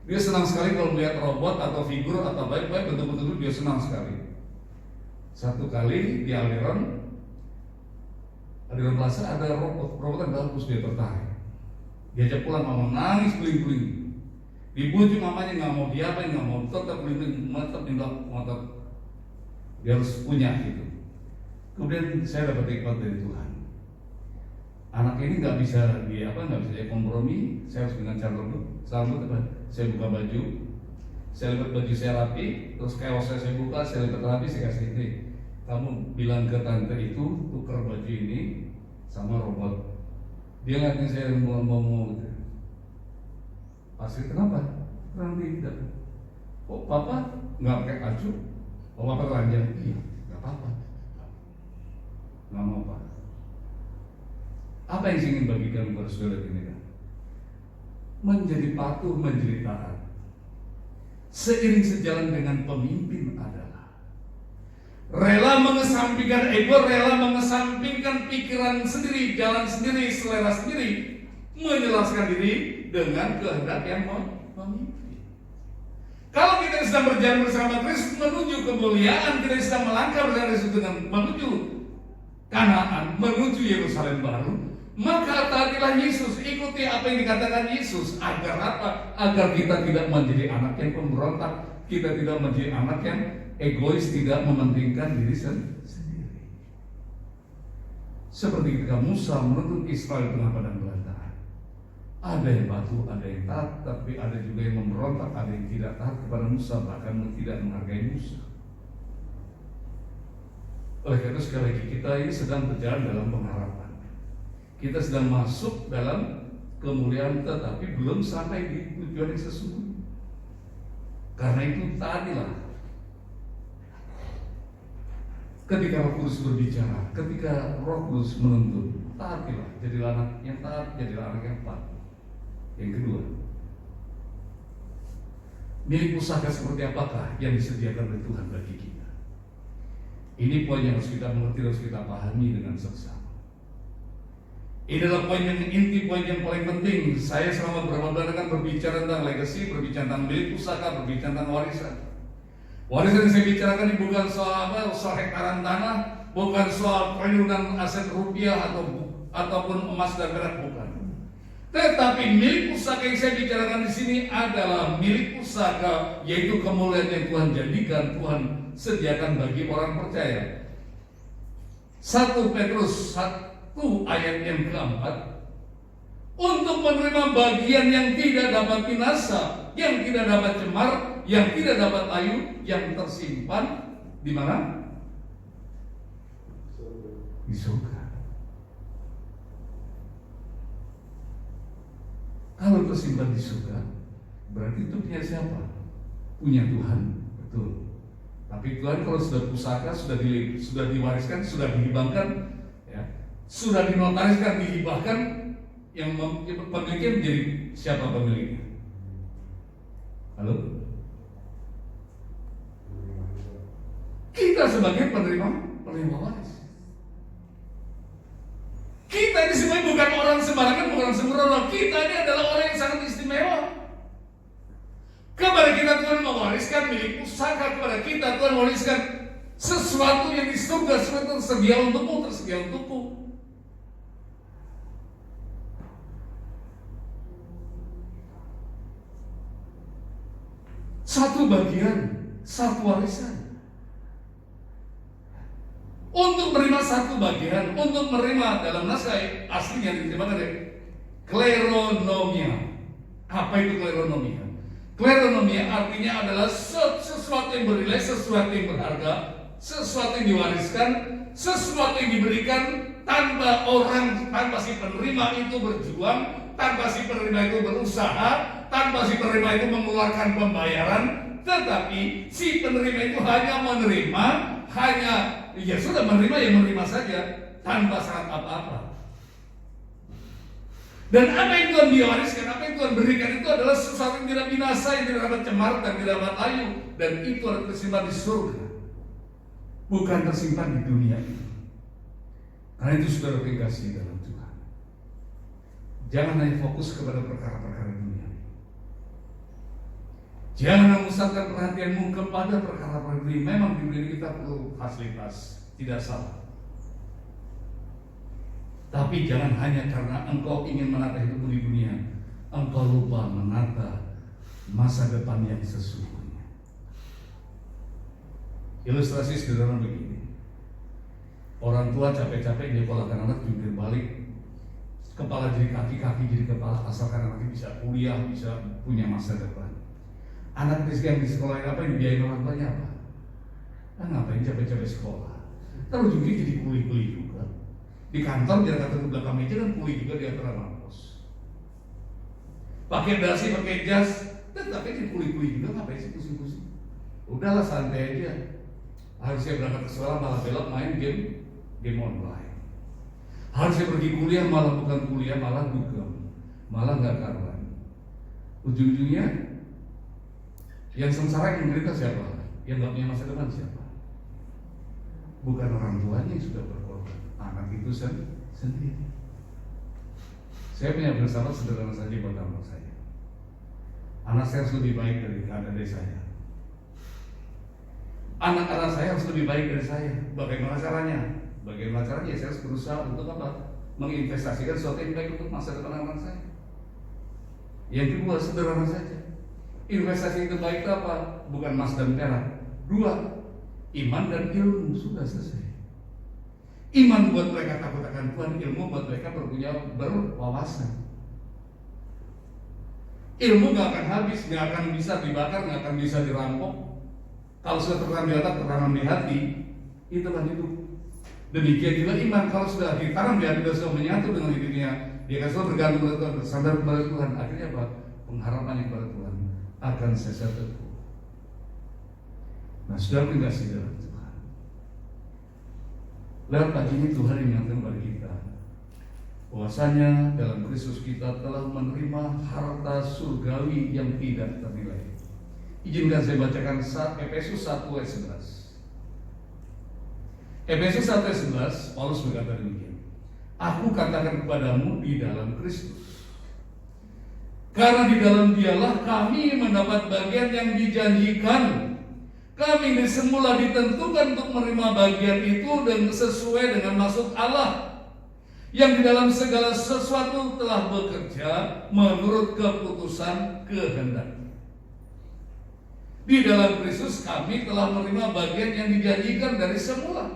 Dia senang sekali kalau melihat robot atau figur atau baik-baik bentuk-bentuk, dia senang sekali. Satu kali di Aliron Plaza ada robot yang bagus, dia tertarik. Diajak pulang, mama nangis guling-guling. Dibujuk mamanya nggak mau diapain, nggak mau, tetap guling-guling, tetap ngotot. Dia harus punya gitu. Kemudian saya dapat hikmat dari Tuhan. Anak ini nggak bisa dia kompromi. Saya harus dengan cara lembut. Saya buka baju, saya lipat baju saya rapi, terus kaosnya saya buka, saya lipat rapi, saya kasih ini. Kamu bilang ke tante itu tukar baju ini sama robot. Dia ngeliatin saya ngomong gitu. Pasti kenapa? Kurang tidak. Kok papa nggak pakai baju? Oh papa telanjang? Iya, nggak apa-apa. Nggak mau Pak. Apa yang saya ingin bagikan kepada saudara ini kan? Menjadi patuh, menjadi taat, seiring sejalan dengan pemimpin adalah rela mengesampingkan ego, rela mengesampingkan pikiran sendiri, jalan sendiri, selera sendiri, menjelaskan diri dengan kehendak yang memimpin. Kalau kita sedang berjalan bersama Kristus menuju kemuliaan, kita sedang melangkah bersama Kristus dengan menuju Kanaan, menuju Yerusalem baru, maka taatilah Yesus, ikuti apa yang dikatakan Yesus. Agar apa? Agar kita tidak menjadi anak yang pemberontak, kita tidak menjadi anak yang egois, tidak mementingkan diri sendiri. Seperti ketika Musa menuntun Israel tengah padang belantara, ada yang patuh, ada yang taat, tapi ada juga yang memberontak, ada yang tidak taat kepada Musa, bahkan tidak menghargai Musa. Oleh karena sekali lagi kita ini sedang berjalan dalam pengharapan. Kita sedang masuk dalam kemuliaan, tetapi belum sampai di tujuan yang sesungguhnya. Karena itu taatilah. Ketika Roh Kudus berbicara, ketika Roh Kudus menuntun, taatilah. Jadilah anak yang taat, jadilah anak yang patuh. Yang kedua, milik pusaka seperti apakah yang disediakan oleh Tuhan bagi kita? Ini poin yang harus kita mengerti, harus kita pahami dengan seksama. Ini adalah poin yang inti, poin yang paling penting. Saya selama beberapa bulan akan berbicara tentang legacy, berbicara tentang milik pusaka, berbicara tentang warisan. Warisan yang saya bicarakan ini bukan soal hektaran tanah, bukan soal triliunan aset rupiah ataupun emas dan perak, bukan. Tetapi milik pusaka yang saya bicarakan di sini adalah milik pusaka, yaitu kemuliaan yang Tuhan jadikan, Tuhan sediakan bagi orang percaya. 1 Petrus 1 ayat yang keempat, untuk menerima bagian yang tidak dapat binasa, yang tidak dapat cemar, yang tidak dapat layu, yang tersimpan di mana? Di surga. Kalau tersimpan di surga, berarti itu punya siapa? Punya Tuhan, betul. Tapi Tuhan kalau sudah pusaka, sudah diwariskan, sudah dihibahkan, ya, sudah dinotariskan, dihibahkan, Yang pemiliknya menjadi siapa pemiliknya? Halo? Kita sebagai penerima waris. Kita ini sebenarnya bukan orang sembarangan, bukan orang sembrono. Kita ini adalah orang yang sangat istimewa. Kepada kita Tuhan mewariskan milik pusaka, kepada kita Tuhan mewariskan sesuatu yang di surga, sesuatu tersedia untukku. Satu bagian, satu warisan. Untuk menerima satu bagian, untuk menerima dalam naskah asli yang diterima dari kleronomia. Apa itu kleronomia? Kleronomia artinya adalah sesuatu yang bernilai, sesuatu yang berharga, sesuatu yang diwariskan, sesuatu yang diberikan tanpa si penerima itu berjuang, tanpa si penerima itu berusaha, tanpa si penerima itu mengeluarkan pembayaran, tetapi si penerima itu hanya menerima, menerima saja tanpa syarat apa-apa. Dan apa yang Tuhan diwariskan, apa yang Tuhan berikan itu adalah sesuatu yang tidak binasa, yang tidak dapat cemar dan tidak dapat layu, dan itu adalah tersimpan di surga, bukan tersimpan di dunia ini. Karena itu saudara kasih dalam Tuhan, jangan hanya fokus kepada perkara-perkara dunia. Jangan memusatkan perhatianmu kepada perkara-perkara dunia. Memang di dunia kita perlu fasilitas, tidak salah. Tapi jangan hanya karena engkau ingin menata hidupmu di dunia, engkau lupa menata masa depan yang sesungguhnya. Ilustrasi sederhana begini. Orang tua capek-capek nyekolahkan anak jungkir balik, kepala jadi kaki, kaki jadi kepala, asalkan anaknya bisa kuliah, bisa punya masa depan. Anak yang di sekolah apa yang dibiayain orang tuanya apa? Ngapain capek-capek sekolah? Terus juga jadi kuli-kuli juga. Di kantor jangan kata ke belakang meja kan kuli juga di antara mampus. Pakai dasi, pakai jas, tapi jadi kuli-kuli juga, ngapain sih pusing-pusing? Udahlah santai aja. Harusnya berangkat ke sekolah malah belok main game online. Harusnya pergi kuliah malah bukan kuliah, malah dugem, malah nggak karuan. Ujung-ujungnya yang sengsara yang menderita siapa? Yang nggak punya masa depan siapa? Bukan orang tuanya yang sudah berkorban, anak itu sendiri. Saya punya bersahabat sederhana saja buat anak saya. Anak saya harus lebih baik dari saya. Anak-anak saya harus lebih baik dari saya. Bagaimana caranya? Saya harus berusaha untuk apa? Menginvestasikan sesuatu yang baik untuk masa depan anak saya. Yang kedua sederhana saja. Investasi yang terbaik itu apa? Bukan emas dan perak. Dua, iman dan ilmu. Sudah selesai. Iman buat mereka takut akan Tuhan, ilmu buat mereka berwawasan. Ilmu gak akan habis, gak akan bisa dibakar, gak akan bisa dirampok. Kalau sudah tertanam di otak, tertanam di hati, itu kan hidup. Demikian juga iman, kalau sudah ditanam di hati, sudah menyatu dengan hidupnya, dia akan selalu bergantung pada Tuhan, bersandar kepada Tuhan. Akhirnya apa? Pengharapan kepada Tuhan akan sesuatu. Nah, sudah kasih dalam Tuhan. Lewat pagi ini Tuhan ingatkan kepada kita bahwasanya dalam Kristus kita telah menerima harta surgawi yang tidak ternilai. Izinkan saya bacakan Efesus 1 ayat 11. Efesus 1 ayat 11, Paulus berkata demikian. Aku katakan kepadamu di dalam Kristus, karena di dalam Dialah kami mendapat bagian yang dijanjikan. Kami semula ditentukan untuk menerima bagian itu dan sesuai dengan maksud Allah yang di dalam segala sesuatu telah bekerja menurut keputusan kehendak. Di dalam Kristus kami telah menerima bagian yang dijanjikan dari semula.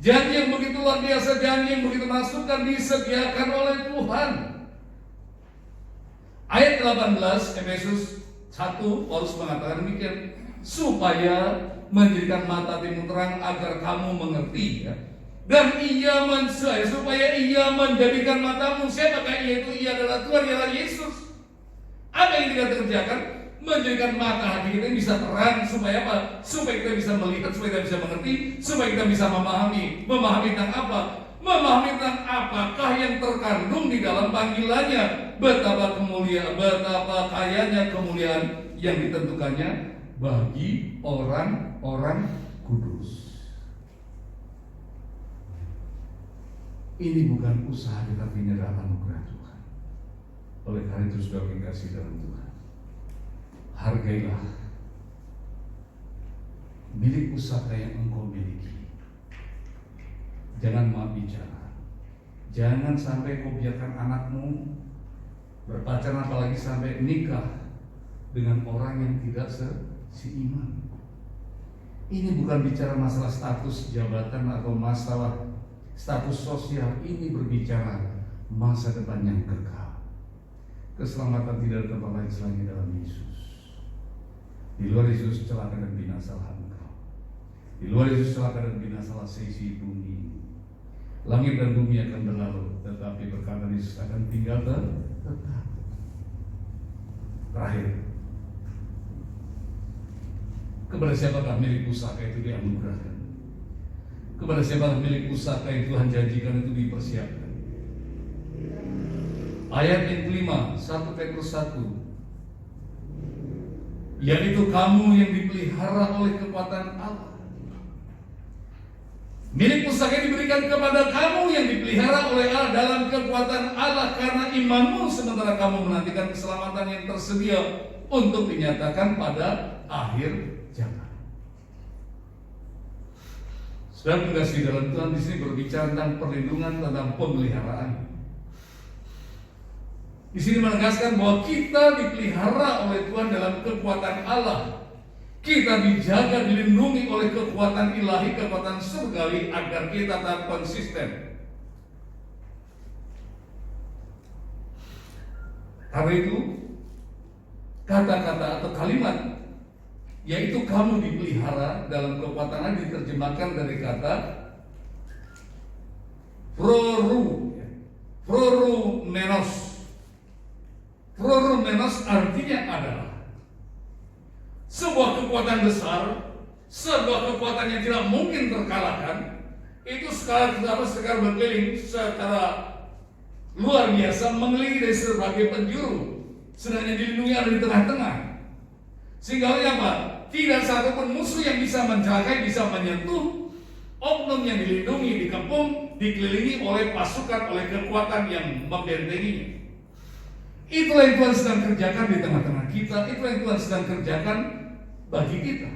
Janji yang begitu luar biasa, janji yang begitu masukkan disediakan oleh Tuhan. Ayat 18 Efesus 1, Paulus mengatakan demikian, supaya menjadikan mata hatimu terang agar kamu mengerti, ya. Dan supaya ia menjadikan matamu, siapakah ia itu? Ia adalah Tuhan, ialah Yesus. Apa yang kita kerjakan? Menjadikan mata hati kita bisa terang, supaya apa? Supaya kita bisa melihat, supaya kita bisa mengerti, supaya kita bisa memahami tentang apa? memahami tentang apakah yang terkandung di dalam panggilannya, betapa kayanya kemuliaan yang ditentukannya bagi orang-orang kudus. Ini bukan usaha, tetapi ini adalah anugerah Tuhan. Oleh karena itu saudara yang kasih dalam Tuhan, hargailah milik pusaka yang engkau miliki. Jangan maaf bicara. Jangan sampai kau biarkan anakmu berpacaran, apalagi sampai nikah dengan orang yang tidak seiman. Ini bukan bicara masalah status jabatan atau masalah status sosial. Ini berbicara masa depan yang kekal. Keselamatan tidak ada tempat lain selain dalam Yesus. Di luar Yesus celaka dan binasalah engkau. Di luar Yesus celaka dan binasalah seisi bumi ini. Langit dan bumi akan berlalu, tetapi berkata Yesus akan tinggal tetap. Terakhir, kepada siapakah milik pusaka itu dianugerahkan? Kepada siapakah milik pusaka yang Tuhan janjikan itu dipersiapkan? Ayat yang kelima, 1 Petrus 1, yaitu kamu yang dipelihara oleh kekuatan Allah. Milik pusaka diberikan kepada kamu yang dipelihara oleh Allah dalam kekuatan Allah karena imanmu, sementara kamu menantikan keselamatan yang tersedia untuk dinyatakan pada akhir zaman. Saudara mengasihi dalam Tuhan, di sini berbicara tentang perlindungan, tentang pemeliharaan. Di sini menegaskan bahwa kita dipelihara oleh Tuhan dalam kekuatan Allah. Kita dijaga, dilindungi oleh kekuatan ilahi, kekuatan surgawi agar kita tetap konsisten. Karena itu, kata-kata atau kalimat yaitu kamu dipelihara dalam kekuatan Allah diterjemahkan dari kata prorumenos. Prorumenos artinya adalah sebuah kekuatan besar, sebuah kekuatan yang tidak mungkin terkalahkan. Itu sekarang berkeliling secara luar biasa, mengelilingi dari berbagai penjuru, sedangkan dilindungi ada di tengah-tengah. Sehingga apa? Tidak satupun musuh yang bisa mencelakai, bisa menyentuh oknum yang dilindungi, dikepung, dikelilingi oleh pasukan, oleh kekuatan yang membentenginya. Itulah yang Tuhan sedang kerjakan di tengah-tengah kita. Itulah yang Tuhan sedang kerjakan bagi kita.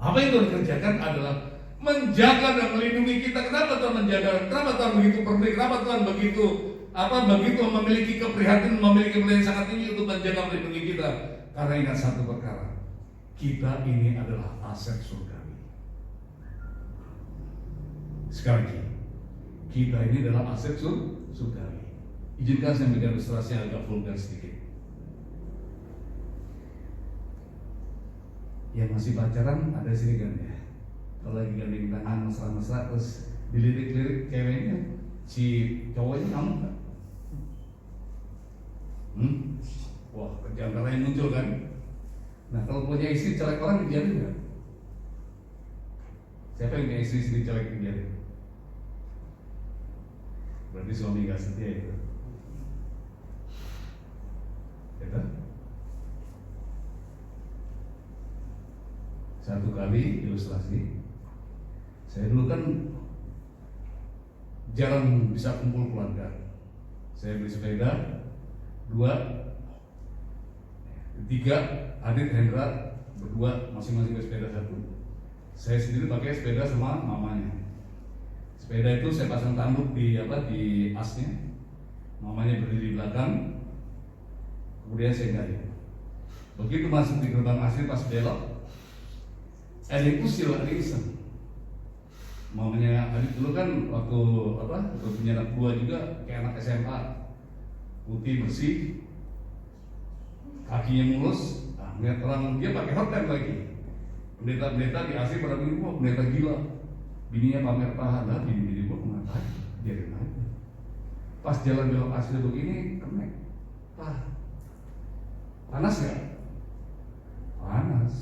Apa yang Tuhan kerjakan adalah menjaga dan melindungi kita. Kenapa Tuhan menjaga? Kenapa Tuhan begitu peduli? Kenapa Tuhan begitu memiliki keprihatinan, memiliki keprihatinan yang sangat tinggi untuk menjaga melindungi kita? Karena ingat satu perkara, kita ini adalah aset surgawi. Sekali lagi, kita ini adalah aset surgawi. Izinkan saya memberikan ilustrasi yang agak vulgar sedikit. Yang masih pacaran ada sini kan ya. Kalau lagi gandeng tangan mesra-mesra terus dilirik-lirik ceweknya, si cowoknya kamu kan? Wah, kejanggalan yang muncul kan. Nah, kalau punya istri celek orang dibiarin nggak? Siapa yang punya istri celek dibiarin? Berarti suami nggak setia itu. Ya, satu kali ilustrasi, saya dulu kan jarang bisa kumpul keluarga. Saya beli sepeda, 2, 3, Adit, Hendra, berdua masing-masing sepeda 1. Saya sendiri pakai sepeda sama mamanya. Sepeda itu saya pasang tanduk di asnya, mamanya berdiri di belakang, kemudian saya gayung. Begitu masuk di gerbang asli pas belok, ada yang usil, ada yang iseng. Mamanya Adit dulu kan waktu punya anak 2 juga kayak anak SMA, putih bersih, kakinya mulus. Melihat orang dia pakai hotel lagi. Pendeta-pendeta di asli pada bilang, wah pendeta gila. Bininya pamer pahala, bini gua ngapain? Biarin aja. Pas jalan belok asli begini, kemek. Panas gak? Panas.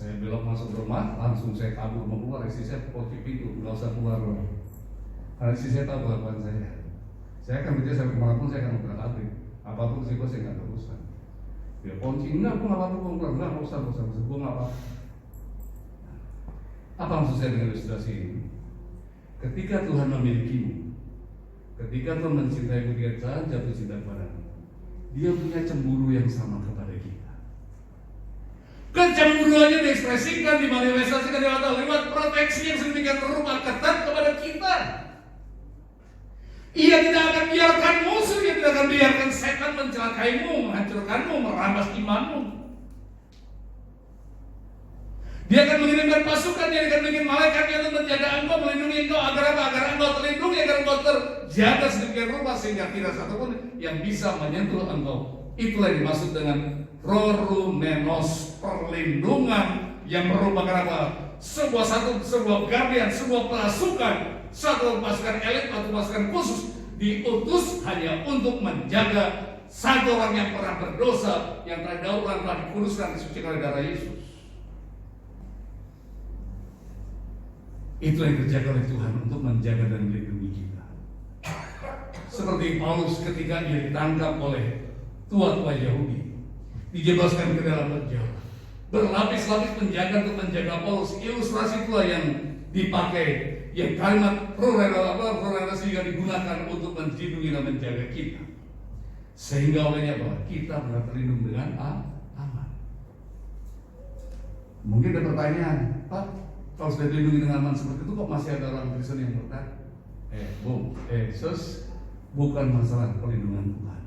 Saya belok masuk rumah, langsung saya kabur mau keluar. Istri saya kunci pintu, nggak usah keluar. Karena istri saya tahu kelakuan saya. Saya akan kerja sampai kemanapun, saya akan berangkat pabrik. Apapun sih saya nggak ada urusan. Dia kunci, enggak, gue nggak apa-apa, gue keluar, enggak usah, gue nggak apa. Apa maksud saya dengan ilustrasi ini? Ketika Tuhan memilikimu, ketika Tuhan mencintaimu, dia jatuh cinta kepadamu. Dia punya cemburu yang sama kepada kita. Kecemburuannya diekspresikan, dimanifestasikan lewat proteksi yang sedemikian rupa ketat kepada kita. Ia tidak akan biarkan musuh, ia tidak akan biarkan setan mencelakaimu, menghancurkanmu, merampas imanmu. Dia akan mengirimkan pasukan, dia akan mengirim malaikatnya untuk menjaga engkau, melindungi engkau agar apa? Agar engkau terlindungi, agar engkau terjaga sedemikian rupa sehingga tidak satupun yang bisa menyentuh engkau. Itulah yang dimaksud dengan Rorumenos, perlindungan yang merupakan apa? Sebuah guardian, sebuah pasukan, satu pasukan elit atau pasukan khusus diutus hanya untuk menjaga satu orang yang pernah berdosa, yang telah dikuduskan, disucikan oleh darah Yesus. Itu yang dikerjakan oleh Tuhan untuk menjaga dan melindungi kita. Seperti Paulus ketika ia ditangkap oleh tua-tua Yahudi, dijebaskan ke dalam penjara. Berlapis-lapis penjaga untuk menjaga Paulus. Ilustrasi itulah yang dipakai, yang kalimat prorelasi juga digunakan untuk melindungi dan menjaga kita. Sehingga olehnya bahwa kita benar terlindung dengan aman. Mungkin ada pertanyaan, Pak, kalau sudah dilindungi dengan aman seperti itu kok masih ada orang Kristen yang murtad? Sus, bukan masalah perlindungan Tuhan.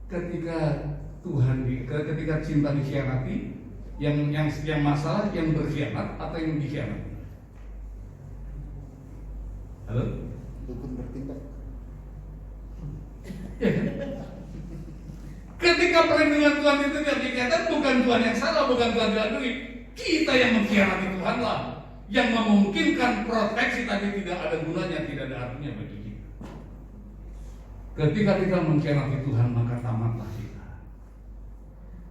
Ketika cinta dikhianati, yang masalah yang berkhianat atau yang dikhianati? Halo? Dukun bertindak. Ya kan? Ketika perlindungan Tuhan itu tidak dikhianati, bukan Tuhan yang salah, bukan Tuhan yang dilindungi. Kita yang mengkhianati Tuhan lah, yang memungkinkan proteksi tapi tidak ada gunanya, tidak ada artinya bagi kita. Ketika kita mengkhianati Tuhan, maka tamatlah kita.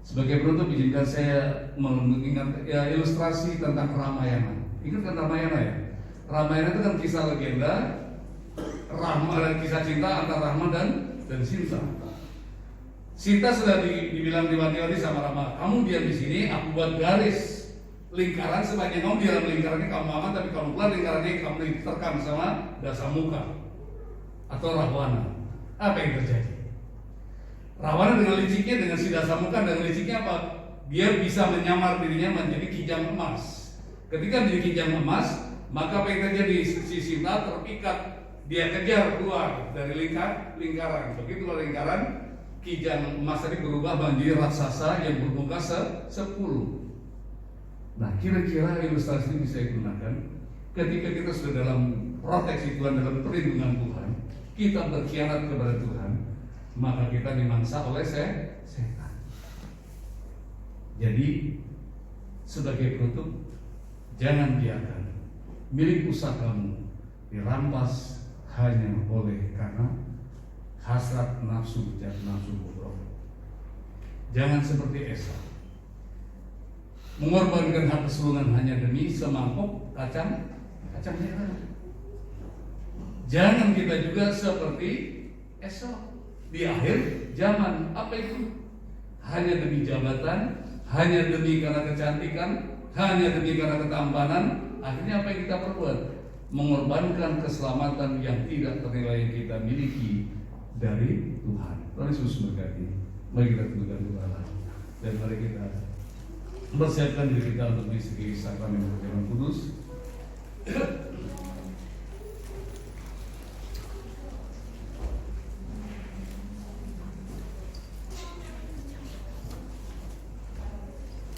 Sebagai penutup, izinkan saya mengingat ilustrasi tentang Ramayana. Ingat kan Ramayana ya? Ramayana itu kan kisah legenda, kisah cinta antara Rama dan Sinta. Sinta sudah dibilang diwanti-wanti sama Rama, kamu diam di sini, aku buat garis lingkaran sepanjang kamu di dalam lingkarannya kamu aman, tapi kamu keluar lingkarannya kamu diterkam sama Dasamuka atau Rahwana. Apa yang terjadi? Rahwana dengan liciknya, dengan si Dasamuka dengan liciknya apa? Dia bisa menyamar dirinya menjadi kijang emas. Ketika menjadi kijang emas, maka apa yang terjadi? Si Sinta terpikat, dia kejar keluar dari lingkaran. Begitu lingkaran, kijang emas tadi berubah menjadi raksasa yang bermuka 10. Nah, kira-kira ilustrasi ini bisa digunakan ketika kita sudah dalam proteksi Tuhan, dalam perlindungan Tuhan, kita berkhianat kepada Tuhan, maka kita dimangsa oleh setan. Jadi, sebagai penutup, jangan biarkan milik pusakamu dirampas hanya oleh karena hasrat nafsu dan nafsu bodoh. Jangan seperti Esau, mengorbankan hak kesulungan hanya demi semangkuk kacang merah. Jangan kita juga seperti Esau di akhir zaman. Apa itu? Hanya demi jabatan, hanya demi karena kecantikan, hanya demi karena ketampanan. Akhirnya apa yang kita perbuat? Mengorbankan keselamatan yang tidak ternilai yang kita miliki dari Tuhan. Tuhan Yesus berkati. Mari kita tundukkan kepala dan mari kita mempersiapkan diri kita untuk mengisi sakramen perjamuan kudus.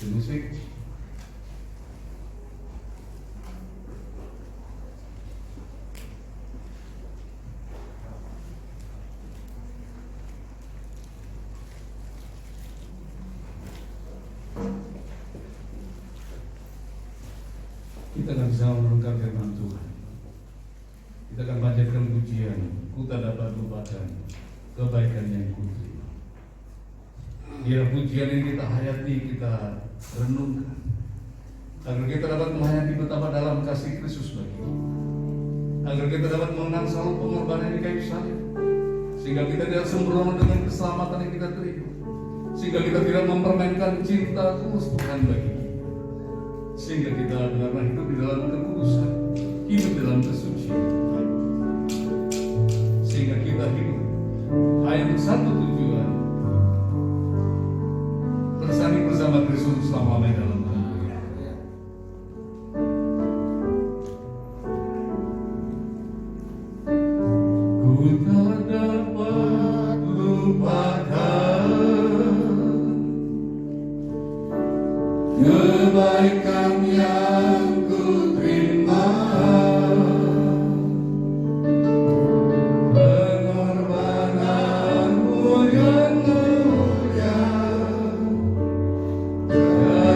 Musik. Kita akan bisa merenungkan firman Tuhan. Kita akan panjatkan pujian, ku tak dapat lupakan kebaikan yang ku terima. Biar pujian ini kita hayati, kita renungkan. agar kita dapat melayani betapa dalam kasih Kristus bagi kita, agar kita dapat mengenang selalu pengorbanan di kayu salib, sehingga kita tidak sembrono dengan keselamatan yang kita terima, sehingga kita tidak mempermainkan cinta tulus Tuhan bagi kita, sehingga kita benar-benar hidup di dalam kekudusan, hidup dalam kesucian, sehingga kita hidup hanya untuk satu tujuan, bersanding bersama Kristus selama-lamanya dalam kemuliaan. Ku tak dapat lupakan kebaikan yang ku terima, pengorbananmu yang mulia,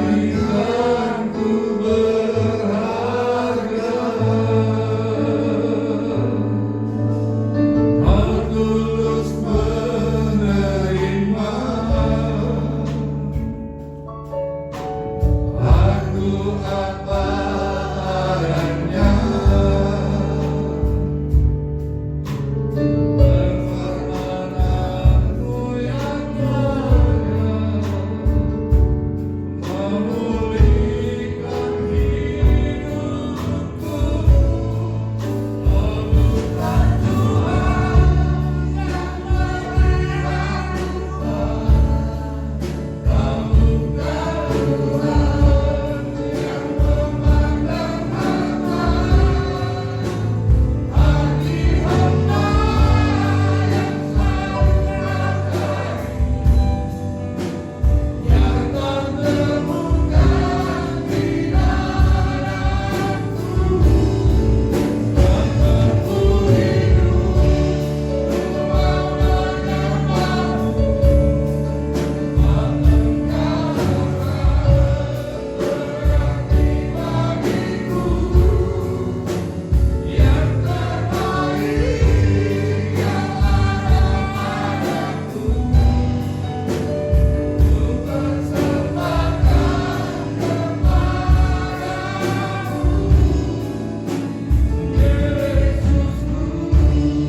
jadikanku berharga. Kau tulus menerima aku apa adanya, pengorbananmu yang mulia, memulihkan hidupku, membuka Tuhan yang memberikan Tuhan, membuka Tuhan yang memandang hati hamba yang selalu menyertai, yang tak temukan di dalamku, menempuh hidup ruang menyembahmu, engkau berarti bagiku, yang terbaik yang ada padaku, ku persembahkan kepadamu,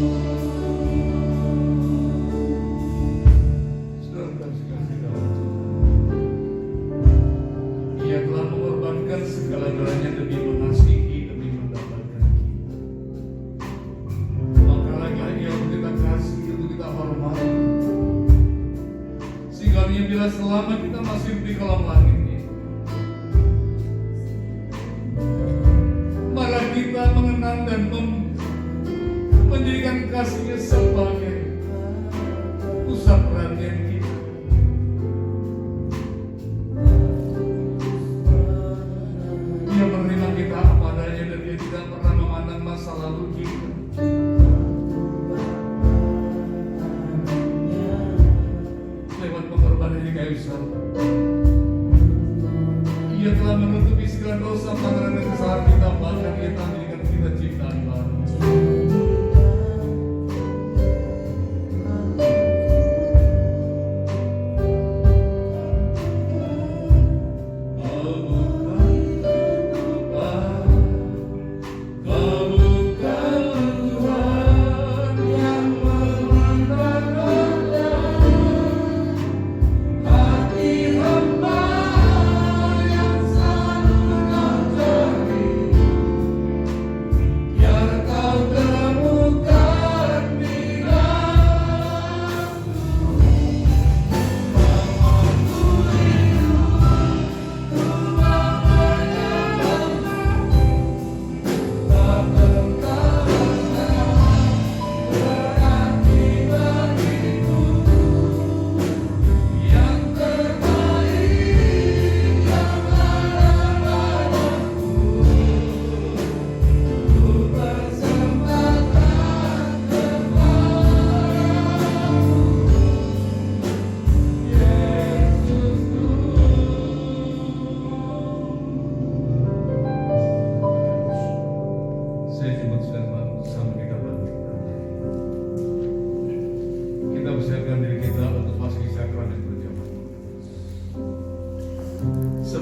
Yesusku. Saudara kasih dalam Tuhan, Ia telah mengorbankan segala-galanya demi mengasihi, demi mendapatkan kita. Maka lagi-lagi yang kita kasih, untuk kita hormati, sehingga bila selama kita masih di kolam langit ini, maka kita mengenang dan menjadikan kasih-Nya sebagai pusat perhatian kita. Dia menerima kita apa adanya dan Dia tidak pernah memandang masa lalu kita. Lewat pengorbanan di kayu salib, Ia telah menutupi segala dosa, pelanggaran dan kesalahan kita, bahkan Ia telah menjadikan kita ciptaan baru.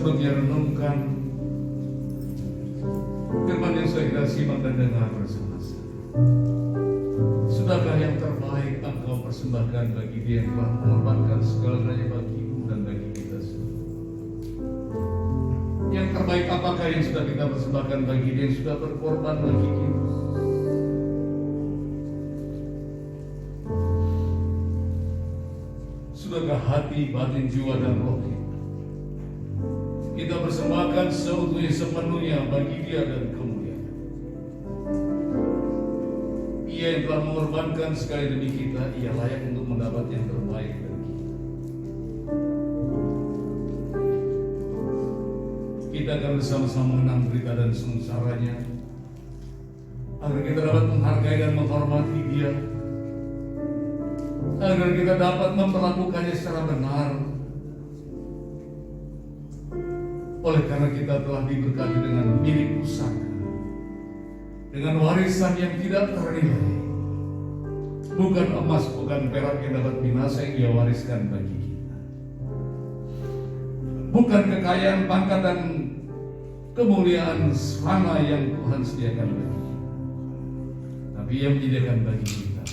sebelumnya renungkan sudah kita simak dan dengar bersama-sama. Sudahkah yang terbaik Engkau persembahkan bagi Dia yang telah mengorbankan segalanya bagimu dan bagi kita semua? Yang terbaik apakah yang sudah kita persembahkan bagi Dia yang sudah berkorban bagi kita? Sudahkah hati, batin, jiwa, dan roh kita persembahkan seutuhnya sepenuhnya bagi Dia dan kemuliaan? Ia yang telah mengorbankan sekali demi kita, Ia layak untuk mendapat yang terbaik dari kita. Kita akan bersama-sama mengenang berita dan sengsaranya, agar kita dapat menghargai dan menghormati Dia, agar kita dapat memperlakukannya secara benar. Oleh karena kita telah diberkati dengan milik pusaka, dengan warisan yang tidak ternilai, bukan emas, bukan perak yang dapat binasa yang Dia wariskan bagi kita, bukan kekayaan, pangkat, dan kemuliaan fana yang Tuhan sediakan bagi kita, tapi Ia menyediakan bagi kita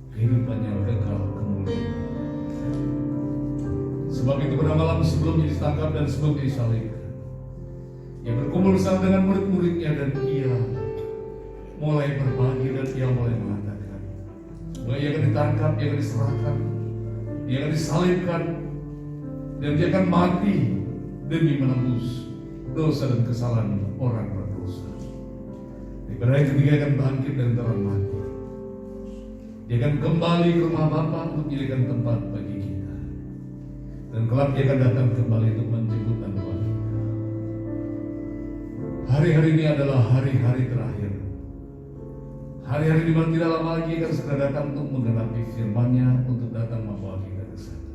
kehidupan yang kekal, kemuliaan. Sebab itu pada malam sebelum Ia ditangkap dan sebelum Ia disalibkan, Ia berkumpul bersama dengan murid-muridnya dan Ia mulai berbagi dan Ia mulai mengatakan bahwa Ia akan ditangkap, Ia akan diserahkan, Ia akan disalibkan, dan Dia akan mati demi menebus dosa dan kesalahan orang berdosa. Pada hari ketiga akan bangkit dan antara mati. Dia akan kembali ke rumah Bapa untuk menyediakan tempat bagi kita, dan kelak Dia akan datang kembali untuk menjemput dan membawa kita. Hari-hari ini adalah hari-hari terakhir, hari-hari di mana tidak lama lagi akan segera datang untuk menggenapi firman-Nya, untuk datang membawa kita ke sana.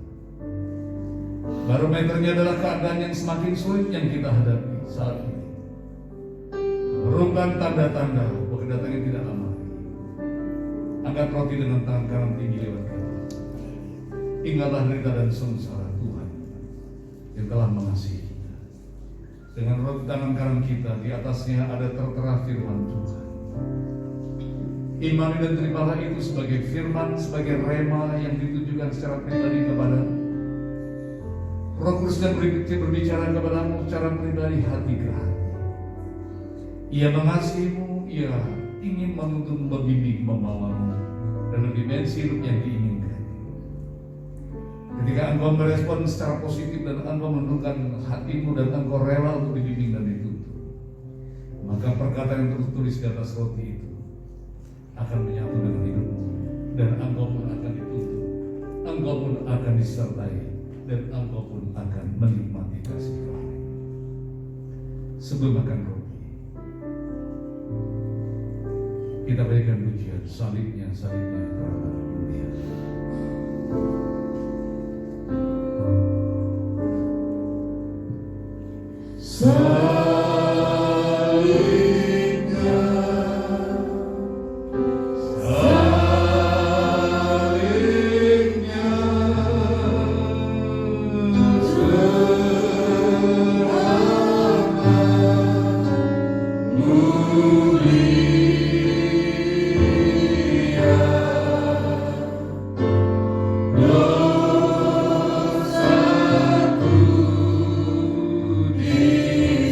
Barometernya adalah keadaan yang semakin sulit yang kita hadapi saat ini, memerlukan tanda-tanda bahwa kedatangan tidak lama lagi. Angkat roti dengan tangan kanan tinggi lewat kanan. Ingatlah derita dan sengsara Tuhan yang telah mengasihi kita. Dengan roti tangan kanan kita, di atasnya ada tertera firman Tuhan. Imani dan terimalah itu sebagai firman, sebagai rema yang ditujukan secara pribadi kepada Roh Kudus, dan berbicara kepadamu secara pribadi, hati ke hati. Ia mengasihimu, Ia ingin menuntun, membimbing, membawamu dalam dimensi hidup yang diinginkan. Ketika engkau merespon secara positif dan engkau menundukkan hatimu dan engkau rela untuk dibimbing dan dituntun, maka perkataan yang tertulis di atas roti itu akan menyatu dengan hidupmu, dan engkau pun akan dituntun, engkau pun akan disertai, dan engkau pun akan menikmati kasih karunia. Sebelum makan roti, kita berikan pujian, salibnya terhadap dunia. Dosaku di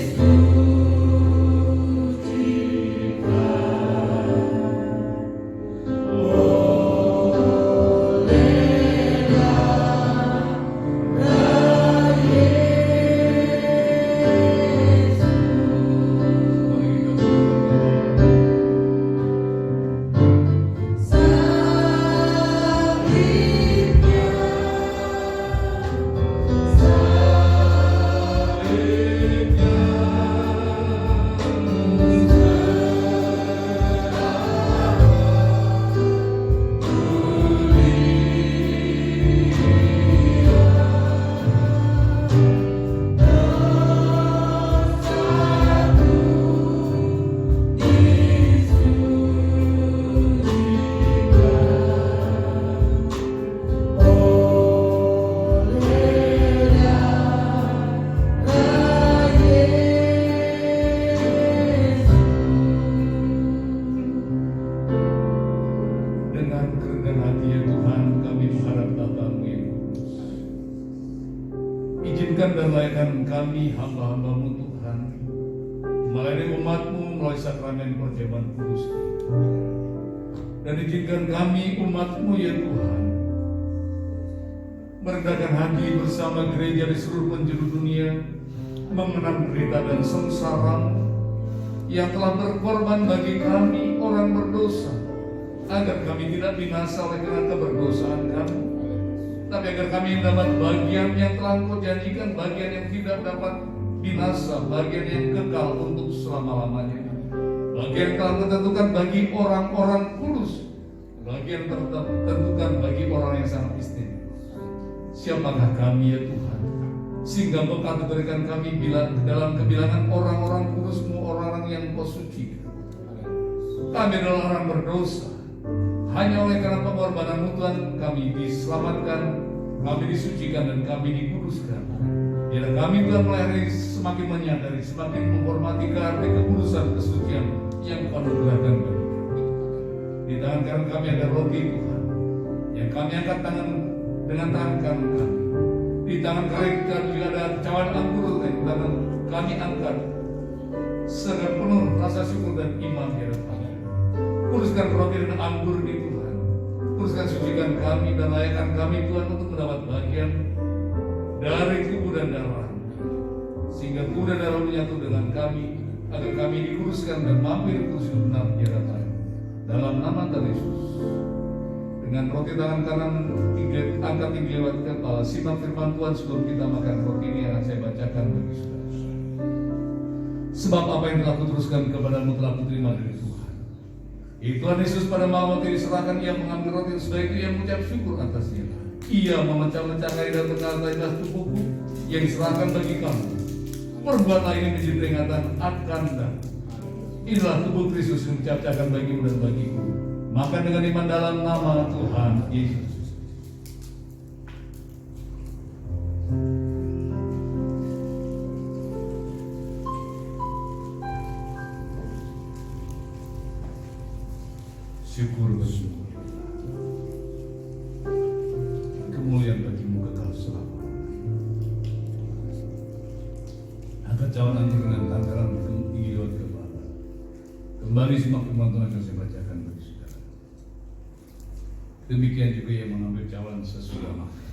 Tundukkan dan layakkan kami hamba-hamba-Mu Tuhan, melayani umat-Mu melalui sakramen perjamuan kudus. Dan izinkan kami umat-Mu ya Tuhan, merendahkan hati bersama gereja di seluruh penjuru dunia, mengenang derita dan sengsara yang telah berkorban bagi kami orang berdosa, agar kami tidak binasa oleh karena keberdosaan kami, tapi agar kami mendapat bagian yang telah Engkau janjikan, bagian yang tidak dapat binasa, bagian yang kekal untuk selama-lamanya, bagian yang telah ditentukan bagi orang-orang kudus, bagian tertentukan bagi orang yang sangat istimewa. Siapakah kami ya Tuhan, sehingga Engkau kategorikan kami dalam kebilangan orang-orang kudus-Mu, orang-orang yang Engkau sucikan. Kami adalah orang berdosa. Hanya oleh karena pengorbanan-Mu Tuhan kami diselamatkan, kami disucikan, dan kami dikuduskan. Biar kami Tuhan mulai hari semakin menyadari, semakin menghormati arti kekudusan, kesucian yang Kau anugerahkan bagi kami. Di tangan kanan kami ada roti Tuhan, yang kami angkat dengan tangan kanan kami. Di tangan kiri kami juga ada cawan anggur yang kami angkat dengan penuh rasa syukur dan iman di hadapan. Kuduskan roti dan anggur di Tuhan. Kuduskan, sucikan kami dan layakkan kami Tuhan untuk mendapat bagian dari tubuh dan darah, sehingga tubuh dan darah menyatu dengan kami, agar kami dikuduskan dan mampir kudus benar di hadapan. Dalam nama Tuhan Yesus. Dengan roti tangan kanan angkat tinggi lewat kepala, simak firman Tuhan sebelum kita makan roti ini akan saya bacakan bagi saudara. Sebab apa yang telah kuteruskan kepadamu telah kuterima dari Tuhan. Tuhan Yesus pada malam waktu diserahkan, Ia mengambil roti, sudah itu Ia mengucap syukur atasnya. Ia memecah-mecahkan dan berkata, inilah tubuhku yang diserahkan bagi kamu. Perbuatlah ini menjadi peringatan akan dan inilah tubuh Kristus yang dicacahkan bagimu dan bagiku. Makan dengan iman dalam nama Tuhan Yesus. Syukur bersyukur. Kemuliaan bagimu kekal selamanya. Angkat cawan anggur dengan tangan tinggi lewat kepala. Kembali simak firman Tuhan yang saya bacakan bagi saudara. Demikian juga yang mengambil cawan sesudah makan.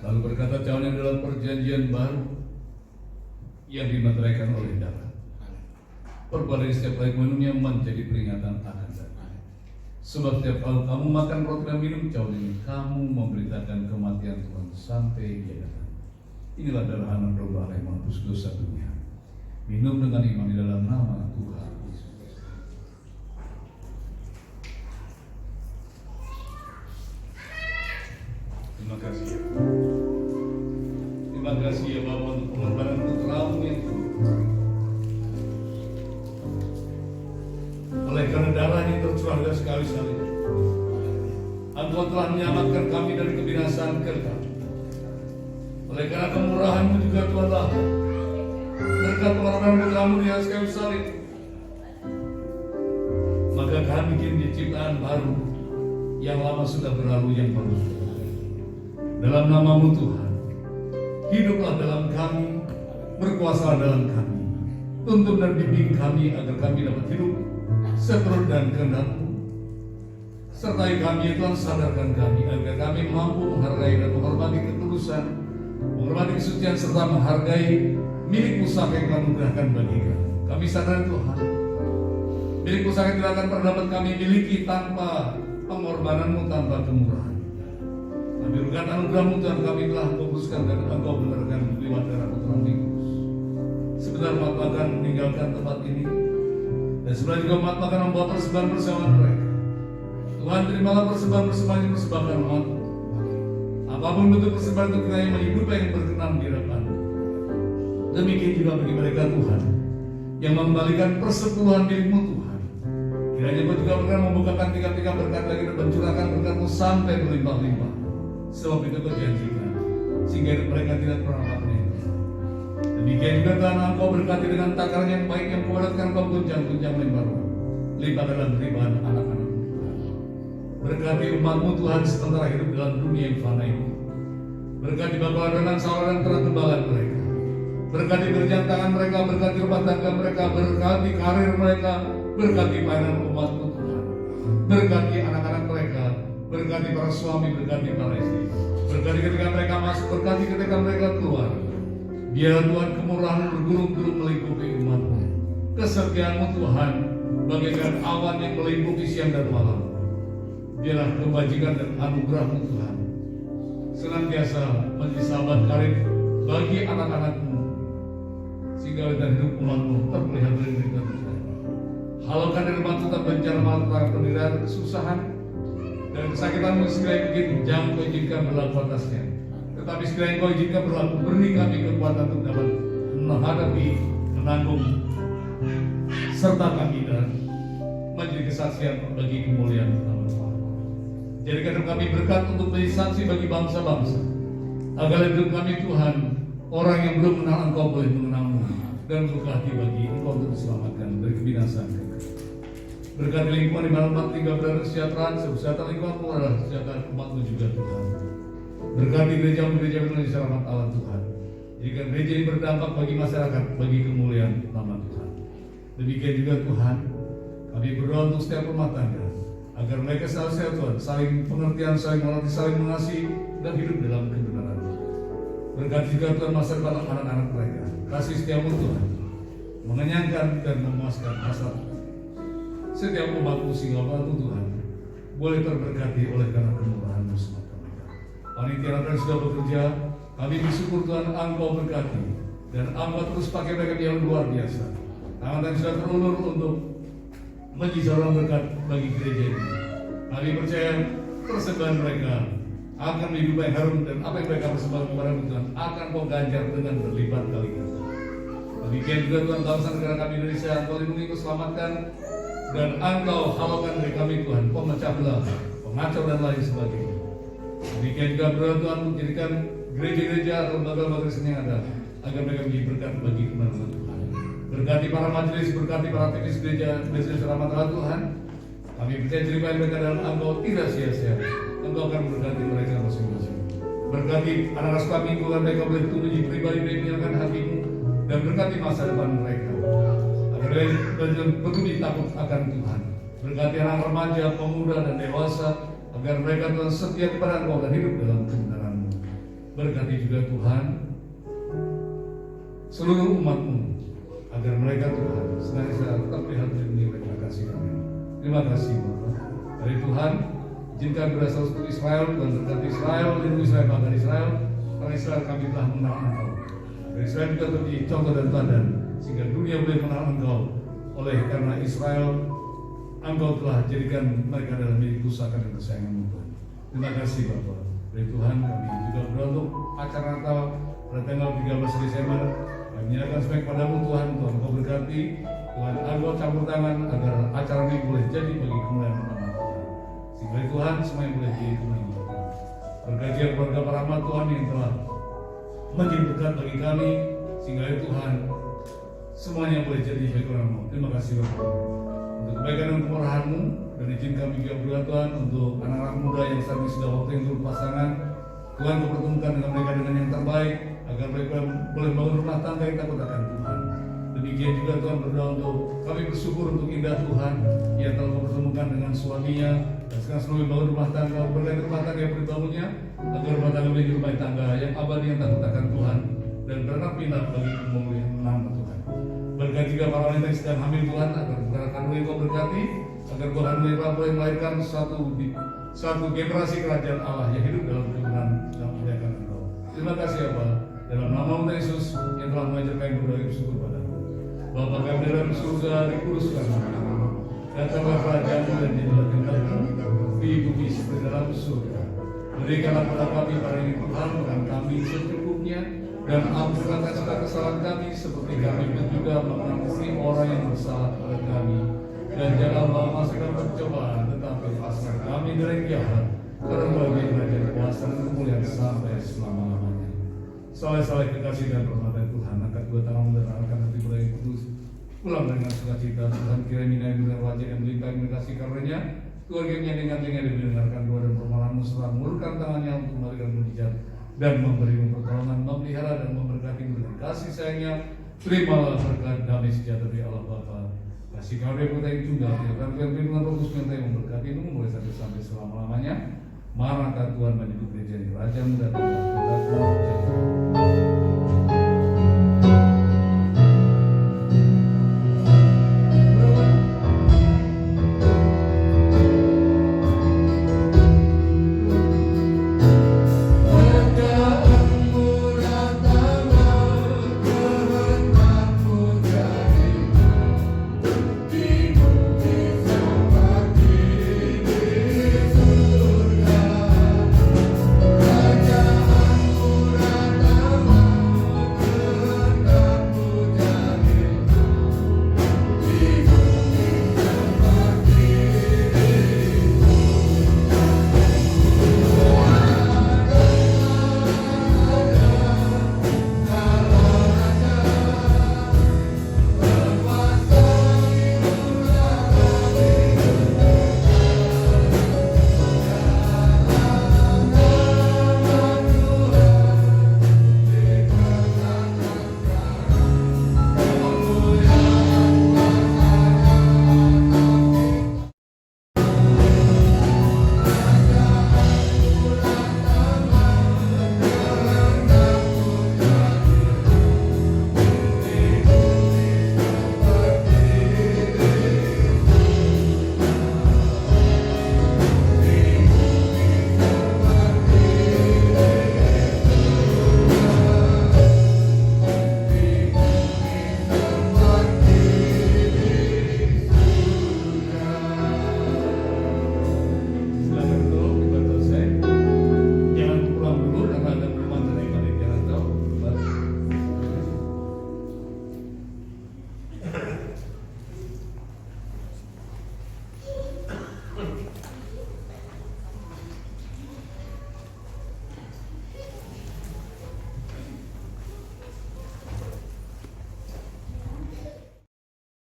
Lalu berkata, cawan yang dalam perjanjian baru yang dimateraikan oleh darah. Perbuatan setiap kali minumnya menjadi peringatan akan darah. Sebab setiap kali kamu makan roti dan minum cawan ini, kamu memberitakan kematian Tuhan sampai Dia datang. Inilah darah anak domba yang menebus dosa dunia. Minum dengan iman di dalam nama Tuhan Yesus. Terima kasih ya. Terima kasih ya Bapa untuk pengorbanan putra-Mu yang oleh karena darahnya tercurah sekali salib, Engkau telah menyelamatkan kami dari kebinasaan kekal. Oleh karena kemurahan-Mu juga Tuhanlah, berkat pengorbanan putra-Mu di atas kayu salib, maka kami kini ciptaan baru, yang lama sudah berlalu, yang baru sudah. Dalam nama-Mu Tuhan, hiduplah dalam kami, berkuasa dalam kami, tuntun dan bimbing kami agar kami dapat hidup seturut dan kehendak-Mu. Sertai kami Tuhan, sadarkan kami agar kami mampu menghargai dan menghormati ketulusan, menghormati kesucian, serta menghargai milik pusaka yang Tuhan anugerahkan bagi kami. Kami sadar Tuhan, milik pusaka tidak akan pernah dapat kami miliki tanpa pengorbanan-Mu, tanpa kemurahan. Tapi berkat anugerah-Mu Tuhan, kami telah kuduskan dan Engkau benarkan lewat darah Putra-Mu Yesus. Sebentar umat akan meninggalkan tempat ini, dan sebenarnya juga umat akan membawa persembahan bersama mereka. Tuhan, terimalah persembahan-persembahan yang persembahkan umat. Apapun bentuk persembahan itu kiranya menghidupi yang berkenan di hadapan-Mu. Demikian juga bagi mereka Tuhan yang mengembalikan persepuluhan milik-Mu Tuhan. Kiranya Engkau juga berkenan membukakan tiga-tiga berkat lagi dan mencurahkan berkat-Mu sampai berlimpah-limpah. Sebab itu Kau janjikan, sehingga hidup mereka tidak pernah lapar. Demikian juga Tuhan, Engkau berkati dengan takaran yang baik yang kuadatkan Engkau gunjang-gunjang limpah dalam kelimpahan anak-anak-Mu. Berkati umat-Mu Tuhan sementara hidup dalam dunia yang fana ini. Berkati bapak adonan saudara dan terang kembangan mereka. Berkati kerjaan tangan mereka, berkati rumah tangga mereka, berkati karir mereka, berkati pelayanan umat-Mu Tuhan. Berkati anak-anak mereka, berkati para suami, berkati para istri. Berkati ketika mereka masuk, berkati ketika mereka keluar. Biar Tuhan kemurahan bergulung-gulung melingkupi umat-Mu. Kesetiaan-Mu Tuhan bagaikan awan yang melingkupi siang dan malam. Biarlah kebajikan dan anugerah-Mu Tuhan senantiasa menjadi sahabat karib bagi anak-anak-Mu, sehingga dan hidup umat-Mu terpelihara dari berita Tuhan. Halaukan dari rumah tetap bencana malam penderitaan, kesusahan dan kesakitan-Mu sekiranya begitu, jangan Kau izinkan berlaku atasnya. Tetapi sekiranya Kau izinkan berlaku, beri kami kekuatan untuk dapat menghadapi, menanggung, serta kami dan menjadi kesaksian bagi kemuliaan Tuhan. Jadikan hidup kami berkat untuk menjadi saksi bagi bangsa-bangsa, agar hidup kami Tuhan, orang yang belum mengenal Engkau boleh mengenal-Mu, dan buka hati bagi Engkau untuk diselamatkan dari kebinasaan. Berkati lingkungan di mana umat tinggal berada kesejahteraan, kesehatan lingkungan adalah kesejahteraan umat-Mu juga Tuhan. Berkati gereja-gereja Indonesia rahmat Allah Tuhan. Jika gereja ini berdampak bagi masyarakat, bagi kemuliaan nama Tuhan. Demikian juga Tuhan, kami berdoa untuk setiap rumah tangga, agar mereka selalu sehat Tuhan, saling pengertian, saling mengerti, saling mengasihi, dan hidup dalam kebenaran. Berkati juga Tuhan masa depan anak-anak mereka. Kasih setiap-Mu Tuhan, mengenyangkan dan memuaskan hasrat setiap umat-Mu, sehingga umat-Mu Tuhan boleh terberkati oleh karena kemurahan-Mu semata mereka. Panitia yang sudah bekerja, kami bersyukur Tuhan Engkau berkati, dan Engkau terus pakai mereka yang luar biasa. Tangan sudah terulur untuk menjadi seorang berkat bagi gereja ini. Kami percaya persembahan mereka akan menjadi baik harum, dan apa yang mereka persembahkan kepada Tuhan akan Kau ganjar dengan berlipat kali ganda. Demikian juga Tuhan, bangsa negara kami Indonesia, Engkau lindungi, Engkau selamatkan, dan Engkau halaukan dari kami Tuhan, pemecah belah, pengacau dan lain sebagainya. Demikian juga berdoa Tuhan untuk jadikan gereja-gereja atau lembaga-lembaga Kristen yang ada, agar mereka menjadi berkat bagi kemenangan Tuhan. Berkati para majelis, berkati para aktivis gereja, Yesus rahmat Allah Tuhan. Kami percaya jeripah mereka dalam Engkau tidak sia-sia. Engkau akan berkati mereka masing-masing. Berkati anak-anak sekolah minggu, mereka boleh tumbuh menjadi pribadi yang menyenangkan hati-Mu, dan berkati masa depan mereka, agar mereka berlebih takut akan Tuhan. Berkati anak remaja, pemuda dan dewasa, agar mereka Tuhan setia kepada Engkau dan hidup dalam kebenaran-Mu. Berkati juga Tuhan seluruh umat-Mu, agar mereka Tuhan senantiasa tetap lihat melindungi mereka. Kasih kami. Terima kasih Bapak. Dari Tuhan, izinkan berasal untuk Israel, Tuhan berkati Israel, lindungi Israel, bangga Israel. Karena Israel kami telah mengenal Engkau. Dari Israel juga menjadi contoh dan teladan, sehingga dunia boleh mengenal Engkau. Oleh karena Israel, Engkau telah jadikan mereka dalam milik pusaka dan kesayangan-Mu Tuhan. Terima kasih Bapak. Dari Tuhan, kami juga berdoa untuk acara Natal pada tanggal 13 Desember. Kami menyerahkan semua kepada-Mu Tuhan. Tuhan Engkau berkati, Tuhan Engkau campur tangan agar acara ini boleh jadi bagi kemuliaan nama Tuhan. Sehingga Tuhan semuanya boleh jadi kemuliaan Tuhan. Berkati keluarga para hamba Tuhan yang telah menjadi berkat bagi kami, sehingga Tuhan semuanya boleh jadi bagi kemuliaan-Mu. Terima kasih Bapak untuk kebaikan dan kemurahan-Mu, dan izin kami juga berdoa Tuhan untuk anak-anak muda yang saat ini sudah waktu yang berpasangan. Tuhan Kau pertemukan dengan mereka dengan yang terbaik, agar mereka boleh bangun rumah tangga yang takut akan Tuhan. Demikian juga Tuhan berdoa untuk kami bersyukur untuk Indah Tuhan yang telah mempertemukan dengan suaminya, dan sekarang selalu bangun rumah tangga, berkait rumah tangga yang berbangunnya, agar rumah tangga menjadi rumah tangga yang abadi yang takut akan Tuhan, dan beranak pinak bagi kemuliaan nama Tuhan. Berkati juga para wanita yang sedang hamil Tuhan, agar bukan boleh Kau berkati, agar Tuhan boleh melahirkan satu generasi kerajaan Allah yang hidup dalam kebenaran dan memuliakan Engkau. Terima kasih ya Pak, dalam nama Yesus yang telah mengajarkan yang berdoa bersyukur pada Bapa kami dalam surga, dikuduskan namamu. Datanglah kerajaan-Mu dan jadilah kehendak-Mu di bumi seperti dalam surga. Berikanlah kepada kami hari ini Tuhan makan kami secukupnya, dan ampunkanlah segala kesalahan kami seperti kami juga mengampuni orang yang bersalah kepada kami. Dan jangan bawa masuk dalam pencobaan, tetapi lepaskan kami dari yang jahat. Karena bagi kerajaan kuasa dan kemuliaan sampai selama-lamanya. Saleh-saleh kekasih dan rahmat Tuhan, angkat dua tanganmu dan arahkan hati yang kudus. Pulang dengan sukacita, Tuhan kiranya dengan wajah yang melimpahkan kasih karunia. Tuhan kiranya dengan mendengarkan doa dan permohonan-Mu, serta mengulurkan tangannya untuk memberikan mujizat dan memberi pertolongan, memelihara dan memberkati dengan kasih sayangnya. Terimalah berkat damai sejahtera dari Allah Bapa, kasih karunia Putra yang tunggal, dan firman Roh Kudus yang memberkatimu mulai saat sampai selama-lamanya. Maranatha, Tuhan menyebut gereja ini, Raja-Mu datang,